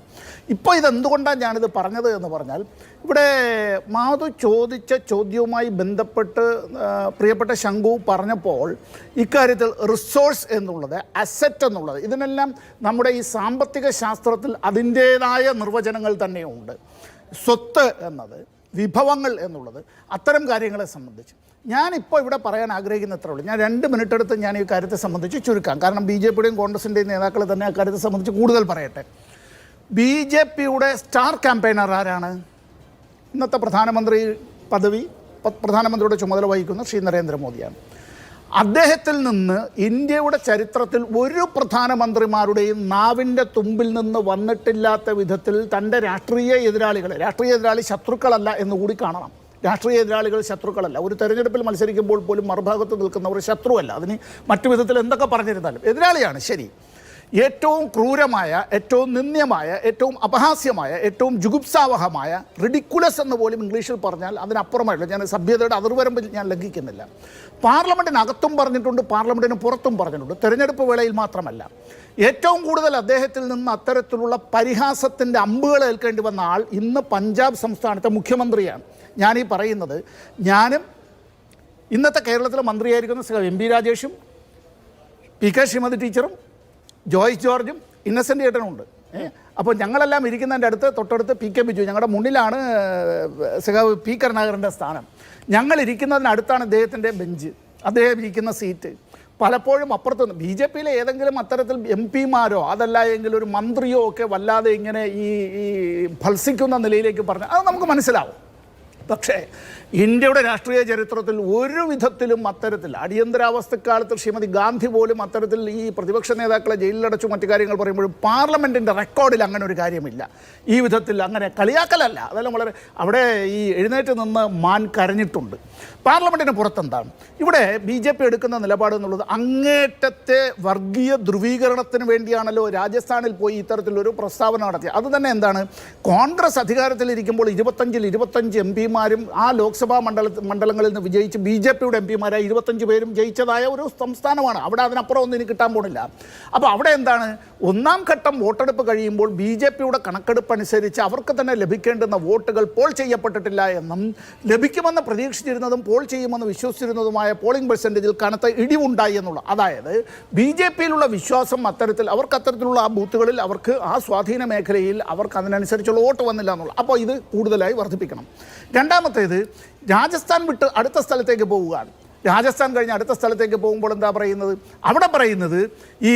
ഇപ്പോൾ ഇതെന്തുകൊണ്ടാണ് ഞാനിത് പറഞ്ഞത് എന്ന് പറഞ്ഞാൽ, ഇവിടെ മാധു ചോദിച്ച ചോദ്യവുമായി ബന്ധപ്പെട്ട് പ്രിയപ്പെട്ട ശംഖു പറഞ്ഞപ്പോൾ ഇക്കാര്യത്തിൽ റിസോഴ്സ് എന്നുള്ളത്, അസറ്റ് എന്നുള്ളത്, ഇതിനെല്ലാം നമ്മുടെ ഈ സാമ്പത്തിക ശാസ്ത്രത്തിൽ അതിൻ്റേതായ നിർവചനങ്ങൾ തന്നെയുണ്ട്. സ്വത്ത് എന്നത്, വിഭവങ്ങൾ എന്നുള്ളത്, അത്തരം കാര്യങ്ങളെ സംബന്ധിച്ച് ഞാനിപ്പോൾ ഇവിടെ പറയാൻ ആഗ്രഹിക്കുന്ന അത്രേ ഉള്ളൂ. ഞാൻ 2 മിനിറ്റ് എടുത്ത് ഞാൻ ഈ കാര്യത്തെ സംബന്ധിച്ച് ചുരുക്കാം. കാരണം BJPയുടെയും കോൺഗ്രസിൻ്റെയും നേതാക്കൾ തന്നെ ആ കാര്യത്തെ സംബന്ധിച്ച് കൂടുതൽ പറയട്ടെ. BJPയുടെ സ്റ്റാർ ക്യാമ്പയിനർ ആരാണ്? ഇന്നത്തെ പ്രധാനമന്ത്രി പദവി, പ്രധാനമന്ത്രിയുടെ ചുമതല വഹിക്കുന്ന ശ്രീ നരേന്ദ്രമോദിയാണ്. അദ്ദേഹത്തിൽ നിന്ന് ഇന്ത്യയുടെ ചരിത്രത്തിൽ ഒരു പ്രധാനമന്ത്രിമാരുടെയും നാവിൻ്റെ തുമ്പിൽ നിന്ന് വന്നിട്ടില്ലാത്ത വിധത്തിൽ തൻ്റെ രാഷ്ട്രീയ എതിരാളി ശത്രുക്കളല്ല എന്നുകൂടി കാണണം. രാഷ്ട്രീയ എതിരാളികൾ ശത്രുക്കളല്ല. ഒരു തെരഞ്ഞെടുപ്പിൽ മത്സരിക്കുമ്പോൾ പോലും മറുഭാഗത്ത് നിൽക്കുന്നവർ ശത്രുവല്ല. അതിന് മറ്റു വിധത്തിൽ എന്തൊക്കെ പറഞ്ഞിരുന്നാലും എതിരാളിയാണ്, ശരി. ഏറ്റവും ക്രൂരമായ, ഏറ്റവും നിന്ദ്യമായ, ഏറ്റവും അപഹാസ്യമായ, ഏറ്റവും ജുഗുപ്സാവഹമായ, റിഡിക്കുലസ് എന്ന് പോലും ഇംഗ്ലീഷിൽ പറഞ്ഞാൽ അതിനപ്പുറമായില്ല. ഞാൻ സഭ്യതയുടെ അതിർവരമ്പിൽ ഞാൻ ലംഘിക്കുന്നില്ല. പാർലമെൻറ്റിനകത്തും പറഞ്ഞിട്ടുണ്ട്, പാർലമെൻറ്റിന് പുറത്തും പറഞ്ഞിട്ടുണ്ട്. തെരഞ്ഞെടുപ്പ് വേളയിൽ മാത്രമല്ല. ഏറ്റവും കൂടുതൽ അദ്ദേഹത്തിൽ നിന്ന് അത്തരത്തിലുള്ള പരിഹാസത്തിൻ്റെ അമ്പുകൾ ഏൽക്കേണ്ടി വന്ന ആൾ ഇന്ന് പഞ്ചാബ് സംസ്ഥാനത്തെ മുഖ്യമന്ത്രിയാണ്. ഞാനീ പറയുന്നത്, ഞാനും ഇന്നത്തെ കേരളത്തിലെ മന്ത്രിയായിരിക്കുന്ന MP രാജേഷും PK ശ്രീമതി ടീച്ചറും ജോയ്സ് ജോർജും ഇന്നസെൻ്റ് ഏട്ടനുണ്ട്. അപ്പോൾ ഞങ്ങളെല്ലാം ഇരിക്കുന്നതിൻ്റെ തൊട്ടടുത്ത് PK ബിജു, ഞങ്ങളുടെ മുന്നിലാണ് സഖാവ് P കരുണാകരൻ്റെ സ്ഥാനം. ഞങ്ങൾ ഇരിക്കുന്നതിനടുത്താണ് അദ്ദേഹത്തിൻ്റെ ബെഞ്ച്, അദ്ദേഹം ഇരിക്കുന്ന സീറ്റ്. പലപ്പോഴും അപ്പുറത്ത് BJPയിലെ ഏതെങ്കിലും അത്തരത്തിൽ MPമാരോ അതല്ല എങ്കിൽ ഒരു മന്ത്രിയോ ഒക്കെ വല്ലാതെ ഇങ്ങനെ ഈ ഭത്സിക്കുന്ന നിലയിലേക്ക് പറഞ്ഞാൽ അത് നമുക്ക് മനസ്സിലാവും. പക്ഷേ ഇന്ത്യയുടെ രാഷ്ട്രീയ ചരിത്രത്തിൽ ഒരു വിധത്തിലും അത്തരത്തിൽ അടിയന്തരാവസ്ഥക്കാലത്ത് ശ്രീമതി ഗാന്ധി പോലും അത്തരത്തിൽ ഈ പ്രതിപക്ഷ നേതാക്കളെ ജയിലിലടച്ചു മറ്റു കാര്യങ്ങൾ പറയുമ്പോഴും പാർലമെൻറ്റിൻ്റെ റെക്കോർഡിൽ അങ്ങനെ ഒരു കാര്യമില്ല. ഈ വിധത്തിൽ അങ്ങനെ കളിയാക്കലല്ല, അതെല്ലാം വളരെ അവിടെ ഈ എഴുന്നേറ്റ് നിന്ന് മാൻ കരഞ്ഞിട്ടുണ്ട്. പാർലമെൻറ്റിന് പുറത്തെന്താണ് ഇവിടെ BJP എടുക്കുന്ന നിലപാട് എന്നുള്ളത്? അങ്ങേറ്റത്തെ വർഗീയ ധ്രുവീകരണത്തിന് വേണ്ടിയാണല്ലോ രാജസ്ഥാനിൽ പോയി ഇത്തരത്തിലൊരു പ്രസ്താവന നടത്തിയത്. അതുതന്നെ എന്താണ്, കോൺഗ്രസ് അധികാരത്തിലിരിക്കുമ്പോൾ 25 MPമാരും ആ ലോക്സഭാ മണ്ഡലങ്ങളിൽ നിന്ന് വിജയിച്ച് BJPയുടെ MPമാരായി 25 പേരും ജയിച്ചതായ ഒരു സംസ്ഥാനമാണ്. അവിടെ അതിനപ്പുറം ഒന്നും ഇനി കിട്ടാൻ പോകുന്നില്ല. അപ്പോൾ അവിടെ എന്താണ്, ഒന്നാം ഘട്ടം വോട്ടെടുപ്പ് കഴിയുമ്പോൾ BJPയുടെ കണക്കെടുപ്പ് അനുസരിച്ച് അവർക്ക് തന്നെ ലഭിക്കേണ്ടുന്ന വോട്ടുകൾ പോൾ ചെയ്യപ്പെട്ടിട്ടില്ല എന്നും ലഭിക്കുമെന്ന് പ്രതീക്ഷിച്ചിരുന്നതും പോൾ ചെയ്യുമെന്ന് വിശ്വസിച്ചിരുന്നതുമായ പോളിംഗ് പെർസെൻറ്റേജിൽ കനത്ത ഇടിവുണ്ടായി എന്നുള്ള, അതായത് BJPയിലുള്ള വിശ്വാസം അത്തരത്തിലുള്ള ആ ബൂത്തുകളിൽ അവർക്ക് ആ സ്വാധീന മേഖലയിൽ അവർക്ക് അതിനനുസരിച്ചുള്ള വോട്ട് വന്നില്ല എന്നുള്ള. അപ്പോൾ ഇത് കൂടുതലായി വർദ്ധിപ്പിക്കണം. രണ്ടാമത്തേത്, രാജസ്ഥാൻ വിട്ട് അടുത്ത സ്ഥലത്തേക്ക് പോവുകയാണ്. രാജസ്ഥാൻ കഴിഞ്ഞ് അടുത്ത സ്ഥലത്തേക്ക് പോകുമ്പോൾ എന്താ പറയുന്നത്? അവിടെ പറയുന്നത് ഈ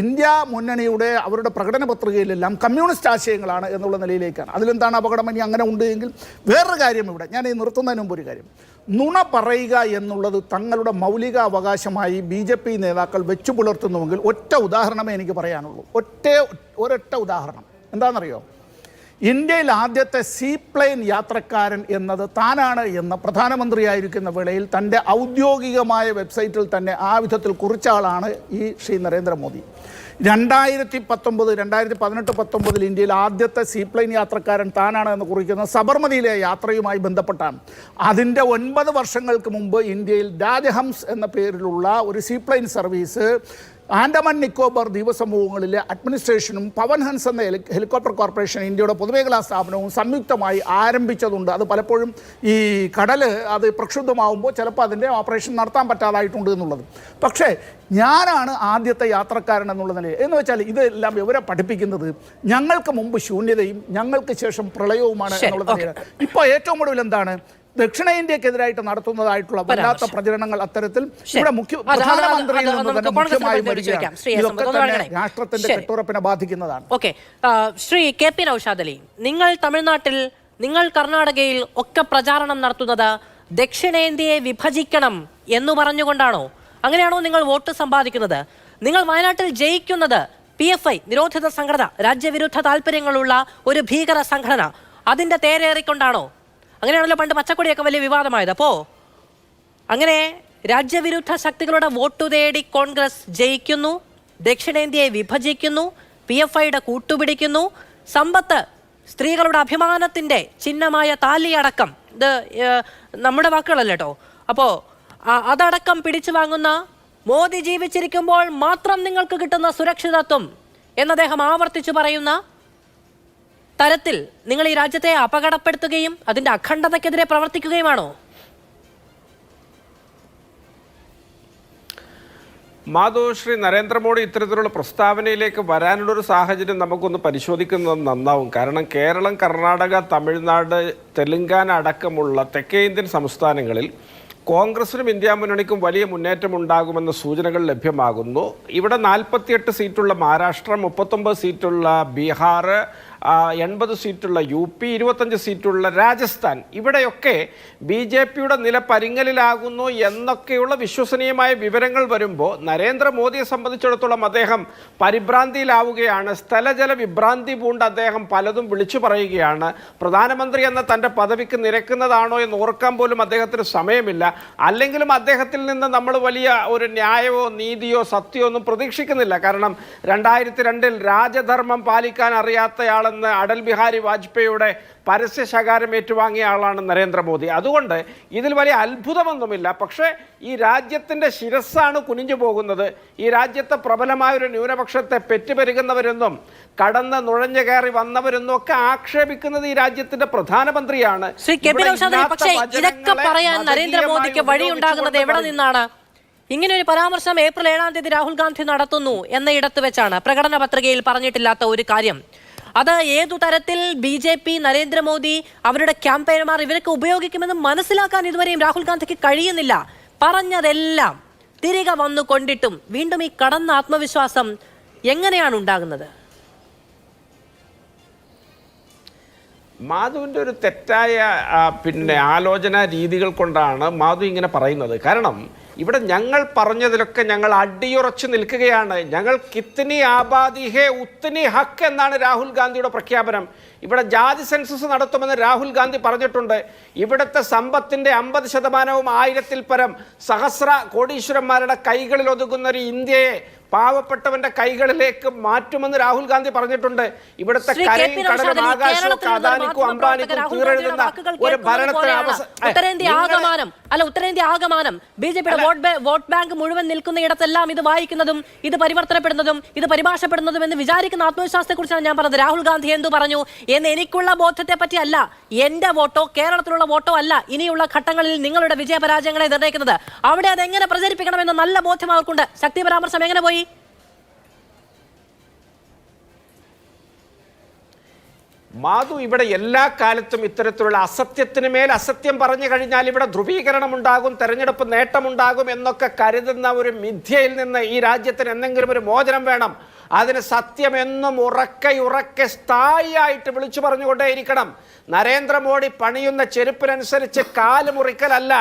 ഇന്ത്യ മുന്നണിയുടെ അവരുടെ പ്രകടന പത്രികയിലെല്ലാം കമ്മ്യൂണിസ്റ്റ് ആശയങ്ങളാണ് എന്നുള്ള നിലയിലേക്കാണ്. അതിലെന്താണ് അപകടം? ഇനി അങ്ങനെ ഉണ്ട് എങ്കിൽ വേറൊരു കാര്യം ഇവിടെ ഞാൻ ഈ നിർത്തുന്നതിന് മുമ്പ് ഒരു കാര്യം, നുണ പറയുക എന്നുള്ളത് തങ്ങളുടെ മൗലിക അവകാശമായി BJP നേതാക്കൾ വെച്ചു പുലർത്തുന്നുവെങ്കിൽ ഒറ്റ ഉദാഹരണമേ എനിക്ക് പറയാനുള്ളൂ. ഒരൊറ്റ ഉദാഹരണം എന്താണെന്നറിയോ? ഇന്ത്യയിൽ ആദ്യത്തെ സീപ്ലെയിൻ യാത്രക്കാരൻ എന്നത് താനാണ് എന്ന് പ്രധാനമന്ത്രിയായിരിക്കുന്ന വേളയിൽ തൻ്റെ ഔദ്യോഗികമായ വെബ്സൈറ്റിൽ തന്നെ ആ വിധത്തിൽ കുറിച്ച ആളാണ് ഈ ശ്രീ നരേന്ദ്രമോദി. 2018-19 ഇന്ത്യയിൽ ആദ്യത്തെ സീപ്ലെയിൻ യാത്രക്കാരൻ താനാണ് എന്ന് കുറിക്കുന്ന സബർമതിയിലെ യാത്രയുമായി ബന്ധപ്പെട്ടാണ്. അതിൻ്റെ 9 വർഷങ്ങൾക്ക് മുമ്പ് ഇന്ത്യയിൽ രാജഹംസ് എന്ന പേരിലുള്ള ഒരു സീപ്ലെയിൻ സർവീസ് ആൻഡമാൻ നിക്കോബാർ ദ്വീപസമൂഹങ്ങളിലെ അഡ്മിനിസ്ട്രേഷനും പവൻ ഹൻസ് എന്ന ഹെലികോപ്റ്റർ കോർപ്പറേഷൻ ഇന്ത്യയുടെ പൊതുമേഖലാ സ്ഥാപനവും സംയുക്തമായി ആരംഭിച്ചതുണ്ട്. അത് പലപ്പോഴും ഈ കടൽ അത് പ്രക്ഷുബ്ധമാവുമ്പോൾ ചിലപ്പോൾ അതിൻ്റെ ഓപ്പറേഷൻ നടത്താൻ പറ്റാതായിട്ടുണ്ട് എന്നുള്ളത്. പക്ഷേ ഞാനാണ് ആദ്യത്തെ യാത്രക്കാരൻ എന്നുള്ള നിലയിൽ എന്ന് വെച്ചാൽ ഇതെല്ലാം ഇവരെ പഠിപ്പിക്കുന്നത് ഞങ്ങൾക്ക് മുമ്പ് ശൂന്യതയും ഞങ്ങൾക്ക് ശേഷം പ്രളയവുമാണ് എന്നുള്ള നിലയിൽ. ഇപ്പോൾ ഏറ്റവും ഒടുവിൽ എന്താണ്, ദക്ഷിണേന്ത്യക്കെതിരായിട്ട് നടത്തുന്നതായിട്ടുള്ള വല്ലാത്ത പ്രചരണങ്ങൾ അത്തരത്തിൽ ഇവിടെ പ്രധാനമന്ത്രിയിൽ നിന്ന് തന്നെ മുഖ്യമായി വരികയാണ്. ഇതൊക്കെ തന്നെ രാഷ്ട്രത്തിന്റെ കെട്ടുറപ്പിനെ ബാധിക്കുന്നതാണ്. ഓക്കെ, ശ്രീ KP നൗഷാദ് അലി, നിങ്ങൾ തമിഴ്നാട്ടിൽ, നിങ്ങൾ കർണാടകയിൽ ഒക്കെ പ്രചാരണം നടത്തുന്നത് ദക്ഷിണേന്ത്യയെ വിഭജിക്കണം എന്ന് പറഞ്ഞുകൊണ്ടാണോ? അങ്ങനെയാണോ നിങ്ങൾ വോട്ട് സമ്പാദിക്കുന്നത്? നിങ്ങൾ വയനാട്ടിൽ ജയിക്കുന്നത് PFI നിരോധിത സംഘടന, രാജ്യവിരുദ്ധ താല്പര്യങ്ങളുള്ള ഒരു ഭീകര സംഘടന, അതിന്റെ തേരേറിക്കൊണ്ടാണോ? അങ്ങനെയാണല്ലോ പണ്ട് പച്ചക്കൊടിയൊക്കെ വലിയ വിവാദമായത്. അപ്പോൾ അങ്ങനെ രാജ്യവിരുദ്ധ ശക്തികളുടെ വോട്ട് തേടി കോൺഗ്രസ് ജയിക്കുന്നു, ദക്ഷിണേന്ത്യയെ വിഭജിക്കുന്നു, PFIയുടെ കൂട്ടുപിടിക്കുന്നു. സമ്പത്ത്, സ്ത്രീകളുടെ അഭിമാനത്തിന്റെ ചിഹ്നമായ താലിയടക്കം, ഇത് നമ്മുടെ വാക്കുകളല്ല കേട്ടോ. അപ്പോൾ അതടക്കം പിടിച്ചു വാങ്ങുന്ന മോദി ജീവിച്ചിരിക്കുമ്പോൾ മാത്രം നിങ്ങൾക്ക് കിട്ടുന്ന സുരക്ഷിതത്വം എന്ന് അദ്ദേഹം ആവർത്തിച്ചു പറയുന്ന തരത്തിൽ നിങ്ങൾ ഈ രാജ്യത്തെ അപകടപ്പെടുത്തുകയും അതിന്റെ അഖണ്ഡതയ്ക്കെതിരെ പ്രവർത്തിക്കുകയുമാണോ? മാധു, ശ്രീ നരേന്ദ്രമോദി ഇത്തരത്തിലുള്ള പ്രസ്താവനയിലേക്ക് വരാനുള്ളൊരു സാഹചര്യം നമുക്കൊന്ന് പരിശോധിക്കുന്നത് നന്നാവും. കാരണം കേരളം, കർണാടക, തമിഴ്നാട്, തെലങ്കാന അടക്കമുള്ള തെക്കേ ഇന്ത്യൻ സംസ്ഥാനങ്ങളിൽ കോൺഗ്രസിനും ഇന്ത്യ മുന്നണിക്കും വലിയ മുന്നേറ്റം ഉണ്ടാകുമെന്ന സൂചനകൾ ലഭ്യമാകുന്നു. ഇവിടെ 48 സീറ്റുള്ള മഹാരാഷ്ട്ര, 39 സീറ്റുള്ള ബീഹാർ, 80 സീറ്റുള്ള UP, 25 സീറ്റുള്ള രാജസ്ഥാൻ, ഇവിടെയൊക്കെ BJPയുടെ നില പരിങ്ങലിലാകുന്നു എന്നൊക്കെയുള്ള വിശ്വസനീയമായ വിവരങ്ങൾ വരുമ്പോൾ നരേന്ദ്രമോദിയെ സംബന്ധിച്ചിടത്തോളം അദ്ദേഹം പരിഭ്രാന്തിയിലാവുകയാണ്. സ്ഥലജല വിഭ്രാന്തി പൂണ്ട് അദ്ദേഹം പലതും വിളിച്ചു പറയുകയാണ്. പ്രധാനമന്ത്രി എന്ന തൻ്റെ പദവിക്ക് നിരക്കുന്നതാണോ എന്ന് ഓർക്കാൻ പോലും അദ്ദേഹത്തിന് സമയമില്ല. അല്ലെങ്കിലും അദ്ദേഹത്തിൽ നിന്ന് നമ്മൾ വലിയ ഒരു ന്യായമോ നീതിയോ സത്യമോ ഒന്നും പ്രതീക്ഷിക്കുന്നില്ല. കാരണം 2002 രാജധർമ്മം പാലിക്കാൻ അറിയാത്തയാളെന്ന് അടൽ ബിഹാരി വാജ്പേയിയുടെ പരസ്യ ശകാരം ഏറ്റുവാങ്ങിയ ആളാണ് നരേന്ദ്രമോദി. അതുകൊണ്ട് ഇതിൽ വലിയ അത്ഭുതമൊന്നുമില്ല. പക്ഷേ ഈ രാജ്യത്തിൻ്റെ ശിരസ്സാണ് കുനിഞ്ഞു പോകുന്നത്. ഈ രാജ്യത്തെ പ്രബലമായൊരു ന്യൂനപക്ഷത്തെ പെറ്റുപെരുകുന്നവരെന്നും കടന്ന് നുഴഞ്ഞു കയറി വന്നവരെന്നും ഒക്കെ ആക്ഷേപിക്കുന്നത് ഈ രാജ്യത്തിന്റെ പ്രധാനമന്ത്രിയാണ്. പക്ഷേ ഇതൊക്കെ പറയാൻ നരേന്ദ്രമോദിക്ക് വഴിയുണ്ടാകുന്നത് എവിടെ നിന്നാണ്? ഇങ്ങനെ ഒരു പരാമർശം ഏപ്രിൽ 7-ാം തീയതി രാഹുൽ ഗാന്ധി നടത്തുന്നു എന്ന ഇടത്ത് വെച്ചാണ്. പ്രകടന പത്രികയിൽ പറഞ്ഞിട്ടില്ലാത്ത ഒരു കാര്യം. അത് ഏതു തരത്തിൽ BJP, നരേന്ദ്രമോദി, അവരുടെ ക്യാമ്പയിനർമാർ ഇവരൊക്കെ ഉപയോഗിക്കുമെന്ന് മനസ്സിലാക്കാൻ ഇതുവരെയും രാഹുൽ ഗാന്ധിക്ക് കഴിയുന്നില്ല. പറഞ്ഞതെല്ലാം തിരികെ വന്നു കൊണ്ടിട്ടും വീണ്ടും ഈ കടന്ന ആത്മവിശ്വാസം എങ്ങനെയാണ് ഉണ്ടാകുന്നത്? മാധുവിൻ്റെ ഒരു തെറ്റായ ആലോചന രീതികൾ കൊണ്ടാണ് മാധു ഇങ്ങനെ പറയുന്നത്. കാരണം ഇവിടെ ഞങ്ങൾ പറഞ്ഞതിലൊക്കെ ഞങ്ങൾ അടിയുറച്ചു നിൽക്കുകയാണ്. ഞങ്ങൾ കിത്നി ആബാദി ഹേ ഉത്നി ഹക്ക് എന്നാണ് രാഹുൽ ഗാന്ധിയുടെ പ്രഖ്യാപനം. ഇവിടെ ജാതി സെൻസസ് നടത്തുമെന്ന് രാഹുൽ ഗാന്ധി പറഞ്ഞിട്ടുണ്ട്. ഇവിടുത്തെ സമ്പത്തിൻ്റെ 50% 1000-ൽ പരം സഹസ്ര കോടീശ്വരന്മാരുടെ കൈകളിൽ ഒതുങ്ങുന്ന ഒരു ഇന്ത്യയെ പാവപ്പെട്ടവന്റെ കൈകളിലേക്ക് മാറ്റുമെന്ന് രാഹുൽ ഗാന്ധി പറഞ്ഞിട്ടുണ്ട്. ഇവിടുത്തെ കരയും കടലും ആകാശവും അദാനിക്കും അംബാനിക്കും തീരെഴുതുന്ന ഒരു ഭരണത്തിന് ഉത്തരേന്ത്യ ആകമാനം BJPയുടെ വോട്ട് ബാങ്ക് മുഴുവൻ നിൽക്കുന്ന ഇടത്തെല്ലാം ഇത് വായിക്കുന്നതും ഇത് പരിവർത്തനപ്പെടുന്നതും ഇത് പരിഭാഷപ്പെടുന്നതും എന്ന് വിചാരിക്കുന്ന ആത്മവിശ്വാസത്തെ കുറിച്ചാണ് ഞാൻ പറഞ്ഞത്. രാഹുൽ ഗാന്ധി എന്തു പറഞ്ഞു എന്ന് എനിക്കുള്ള ബോധത്തെ പറ്റി അല്ല, എന്റെ വോട്ടോ കേരളത്തിലുള്ള വോട്ടോ അല്ല ഇനിയുള്ള ഘട്ടങ്ങളിൽ നിങ്ങളുടെ വിജയപരാജയങ്ങളെ നിർണ്ണയിക്കുന്നത്. അവിടെ അതെങ്ങനെ പ്രചരിപ്പിക്കണമെന്ന നല്ല ബോധ്യം അവർക്കുണ്ട്. ശക്തി പരാമർശം എങ്ങനെ പോയി? മാധു, ഇവിടെ എല്ലാ കാലത്തും ഇത്തരത്തിലുള്ള അസത്യത്തിന് മേൽ അസത്യം പറഞ്ഞു കഴിഞ്ഞാൽ ഇവിടെ ധ്രുവീകരണം ഉണ്ടാകും, തെരഞ്ഞെടുപ്പ് നേട്ടമുണ്ടാകും എന്നൊക്കെ കരുതുന്ന ഒരു മിഥ്യയിൽ നിന്ന് ഈ രാജ്യത്തിന് എന്തെങ്കിലും ഒരു മോചനം വേണം. അതിന് സത്യമെന്നും ഉറക്കെ സ്ഥായിയായിട്ട് വിളിച്ചു പറഞ്ഞുകൊണ്ടേയിരിക്കണം. നരേന്ദ്രമോദി പണിയുന്ന ചെരുപ്പിനനുസരിച്ച് കാല് മുറിക്കലല്ല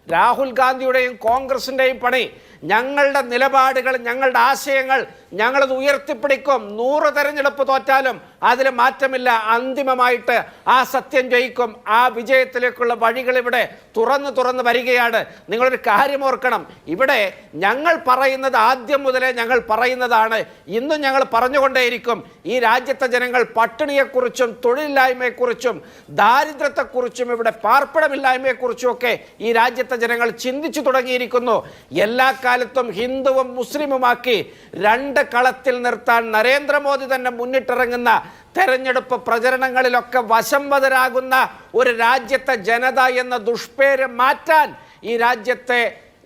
രാഹുൽ ഗാന്ധിയുടെയും കോൺഗ്രസിൻ്റെയും പണി. ഞങ്ങളുടെ നിലപാടുകൾ, ഞങ്ങളുടെ ആശയങ്ങൾ ഞങ്ങളത് ഉയർത്തിപ്പിടിക്കും. 100 തെരഞ്ഞെടുപ്പ് തോറ്റാലും അതിൽ മാറ്റമില്ല. അന്തിമമായിട്ട് ആ സത്യം ജയിക്കും. ആ വിജയത്തിലേക്കുള്ള വഴികൾ ഇവിടെ തുറന്ന് വരികയാണ്. നിങ്ങളൊരു കാര്യം ഓർക്കണം, ഇവിടെ ഞങ്ങൾ പറയുന്നത് ആദ്യം മുതലേ ഞങ്ങൾ പറയുന്നതാണ്, ഇന്നും ഞങ്ങൾ പറഞ്ഞുകൊണ്ടേയിരിക്കും. ഈ രാജ്യത്തെ ജനങ്ങൾ പട്ടിണിയെക്കുറിച്ചും തൊഴിലില്ലായ്മയെക്കുറിച്ചും ദാരിദ്ര്യത്തെക്കുറിച്ചും ഇവിടെ പാർപ്പിടമില്ലായ്മയെക്കുറിച്ചും ഒക്കെ ഈ രാജ്യത്തെ ജനങ്ങൾ ചിന്തിച്ചു തുടങ്ങിയിരിക്കുന്നു. എല്ലാ കാലത്തും ഹിന്ദുവും മുസ്ലിമുമാക്കി 2 കളത്തിൽ നിർത്താൻ നരേന്ദ്രമോദി തന്നെ മുന്നിട്ടിറങ്ങുന്ന തെരഞ്ഞെടുപ്പ് പ്രചരണങ്ങളിലൊക്കെ വശംവദരാകുന്ന ഒരു രാജ്യത്തെ ജനത എന്ന ദുഷ്പേര് മാറ്റാൻ ഈ രാജ്യത്തെ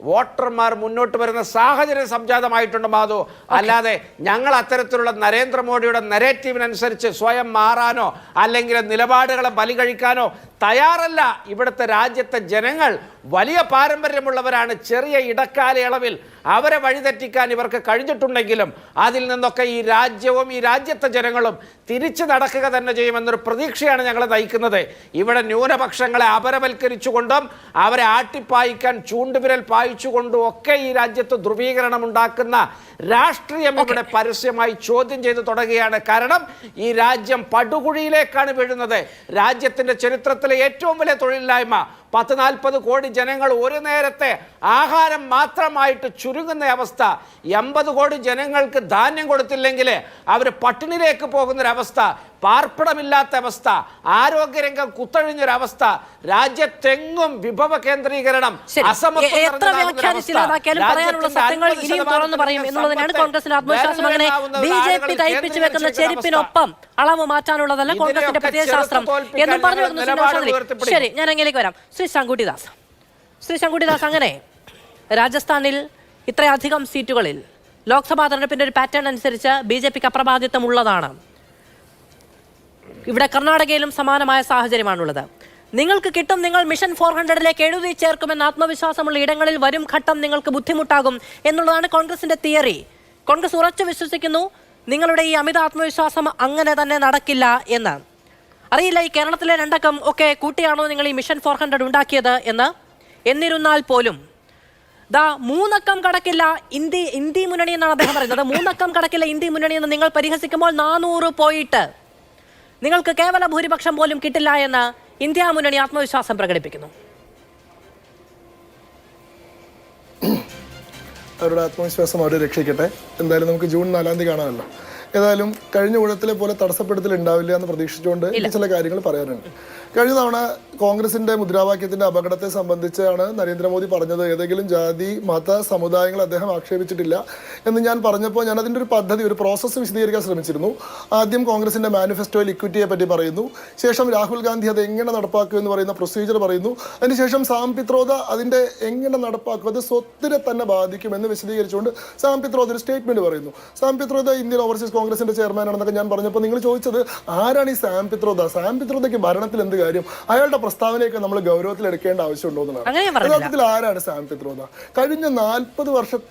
വോട്ടർമാർ മുന്നോട്ട് വരുന്ന സാഹചര്യം സംജാതമായിട്ടുണ്ട് മാധു. അല്ലാതെ ഞങ്ങൾ അത്തരത്തിലുള്ള നരേന്ദ്രമോദിയുടെ നെറേറ്റീവിനനുസരിച്ച് സ്വയം മാറാനോ അല്ലെങ്കിൽ നിലപാടുകളെ ബലികഴിക്കാനോ തയ്യാറല്ല. ഇവിടുത്തെ രാജ്യത്തെ ജനങ്ങൾ വലിയ പാരമ്പര്യമുള്ളവരാണ്. ചെറിയ ഇടക്കാലയളവിൽ അവരെ വഴിതെറ്റിക്കാൻ ഇവർക്ക് കഴിഞ്ഞിട്ടുണ്ടെങ്കിലും അതിൽ നിന്നൊക്കെ ഈ രാജ്യവും ഈ രാജ്യത്തെ ജനങ്ങളും തിരിച്ചു നടക്കുക തന്നെ ചെയ്യുമെന്നൊരു പ്രതീക്ഷയാണ് ഞങ്ങൾ നയിക്കുന്നത്. ഇവിടെ ന്യൂനപക്ഷങ്ങളെ അപരവൽക്കരിച്ചുകൊണ്ടും അവരെ ആട്ടിപ്പായിക്കാൻ ചൂണ്ടുവിരൽ പായിച്ചുകൊണ്ടും ഒക്കെ ഈ രാജ്യത്ത് ധ്രുവീകരണം ഉണ്ടാക്കുന്ന രാഷ്ട്രീയം ഇവിടെ പരസ്യമായി ചോദ്യം ചെയ്തു തുടങ്ങുകയാണ്. കാരണം ഈ രാജ്യം പടുകുഴിയിലേക്കാണ് വീഴുന്നത്. രാജ്യത്തിന്റെ ചരിത്രത്തിലെ ഏറ്റവും വലിയ തൊഴിലില്ലായ്മ 10-40 കോടി ജനങ്ങൾ ഒരു നേരത്തെ ആഹാരം മാത്രമായിട്ട് ചുരുങ്ങുന്ന അവസ്ഥ, 80 കോടി ജനങ്ങൾക്ക് ധാന്യം കൊടുത്തില്ലെങ്കിൽ അവർ പട്ടിണിയിലേക്ക് പോകുന്നൊരവസ്ഥ, പാർപ്പിടമില്ലാത്ത അവസ്ഥ, ആരോഗ്യരംഗം കുത്തഴിഞ്ഞൊരവസ്ഥ, രാജ്യത്തെങ്ങും വിഭവ കേന്ദ്രീകരണം, എത്ര വ്യാഖ്യാനിച്ചില്ലാതാക്കിയാലും പറയാനുള്ള സത്യങ്ങൾ ഇനിയും തുറന്നു പറയും എന്നുള്ളതിനാണ് കോൺഗ്രസിന്റെ ആത്മവിശ്വാസം. അങ്ങനെ BJP തയ്പ്പിച്ചു വെക്കുന്ന ചെരുപ്പിനൊപ്പം അളവ് മാറ്റാനുള്ളതല്ല കോൺഗ്രസിന്റെ പ്രത്യയശാസ്ത്രം എന്നും പറഞ്ഞു വെക്കുന്നു. ശരി, ഞാൻ അങ്ങനെയൊക്കെ വരാം. ശ്രീ ശങ്കുട്ടിദാസ്, അങ്ങനെ രാജസ്ഥാനിൽ ഇത്രയധികം സീറ്റുകളിൽ ലോക്സഭാ തെരഞ്ഞെടുപ്പിന്റെ ഒരു പാറ്റേൺ അനുസരിച്ച് BJPക്ക് അപ്രബാധിത്വം ഉള്ളതാണ്. ഇവിടെ കർണാടകയിലും സമാനമായ സാഹചര്യമാണുള്ളത്. നിങ്ങൾക്ക് കിട്ടും, നിങ്ങൾ മിഷൻ 400ലേക്ക് എഴുതി ചേർക്കുമെന്ന് ആത്മവിശ്വാസമുള്ള ഇടങ്ങളിൽ വരും ഘട്ടം നിങ്ങൾക്ക് ബുദ്ധിമുട്ടാകും എന്നുള്ളതാണ് കോൺഗ്രസിന്റെ തിയറി. കോൺഗ്രസ് ഉറച്ചു വിശ്വസിക്കുന്നു നിങ്ങളുടെ ഈ അമിത ആത്മവിശ്വാസം അങ്ങനെ തന്നെ നടക്കില്ല എന്ന്. അറിയില്ല ഈ കേരളത്തിലെ 2 അക്കം ഒക്കെ കൂട്ടിയാണോ നിങ്ങൾ ഈ മിഷൻ 400 ഉണ്ടാക്കിയത് എന്ന്. എന്നിരുന്നാൽ പോലും 3 അക്കം കടക്കില്ല ഇന്ത്യ മുന്നണി എന്നാണ് അദ്ദേഹം പറയുന്നത്. 3 അക്കം കടക്കില്ല ഇന്ത്യ മുന്നണി എന്ന് നിങ്ങൾ പരിഹസിക്കുമ്പോൾ 400 പോയിട്ട് നിങ്ങൾക്ക് കേവല ഭൂരിപക്ഷം പോലും കിട്ടില്ല എന്ന് ഇന്ത്യ മുന്നണി ആത്മവിശ്വാസം പ്രകടിപ്പിക്കുന്നു. അവരുടെ ആത്മവിശ്വാസം അവരെ രക്ഷിക്കട്ടെ. എന്തായാലും നമുക്ക് ജൂൺ 4-ാം തീയതി കാണാമല്ലോ. ഏതായാലും കഴിഞ്ഞ ഊഴത്തിലെ പോലെ തടസ്സപ്പെടുത്തൽ ഉണ്ടാവില്ല എന്ന് പ്രതീക്ഷിച്ചുകൊണ്ട് ചില കാര്യങ്ങൾ പറയാനുണ്ട്. കഴിഞ്ഞ തവണ കോൺഗ്രസിന്റെ മുദ്രാവാക്യത്തിന്റെ അപകടത്തെ സംബന്ധിച്ചാണ് നരേന്ദ്രമോദി പറഞ്ഞത്. ഏതെങ്കിലും ജാതി മത സമുദായങ്ങൾ അദ്ദേഹം ആക്ഷേപിച്ചിട്ടില്ല എന്ന് ഞാൻ പറഞ്ഞപ്പോൾ ഞാൻ അതിൻ്റെ ഒരു പദ്ധതി, ഒരു പ്രോസസ്സ് വിശദീകരിക്കാൻ ശ്രമിച്ചിരുന്നു. ആദ്യം കോൺഗ്രസിന്റെ മാനിഫെസ്റ്റോയിൽ ഇക്വിറ്റിയെ പറ്റി പറയുന്നു, ശേഷം രാഹുൽ ഗാന്ധി അത് എങ്ങനെ നടപ്പാക്കും എന്ന് പറയുന്ന പ്രൊസീജിയർ പറയുന്നു, അതിനുശേഷം സാം പിത്രോദ അതിന്റെ എങ്ങനെ നടപ്പാക്കും, അത് സ്വത്തിനെ തന്നെ ബാധിക്കുമെന്ന് വിശദീകരിച്ചുകൊണ്ട് സാം പിത്രോദ ഒരു സ്റ്റേറ്റ്മെന്റ് പറയുന്നു. സാം പിത്രോദ ഇന്ത്യൻ ഓവർസീസ് കോൺഗ്രസിന്റെ ചെയർമാനാണെന്നൊക്കെ ഞാൻ പറഞ്ഞപ്പോൾ നിങ്ങൾ ചോദിച്ചത് ആരാണ് ഈ സാം പിത്രോദ? സാം പിത്രോദയ്ക്ക് ഭരണത്തിൽ എന്ത് കാര്യം? അയാളുടെ പ്രസ്താവനയൊക്കെ നമ്മൾ ഗൗരവത്തിൽ എടുക്കേണ്ട ആവശ്യമുണ്ടോ എന്നാണ്. യഥാർത്ഥത്തിൽ ആരാണ് സാം പിത്രോദ? കഴിഞ്ഞ 40 വർഷം,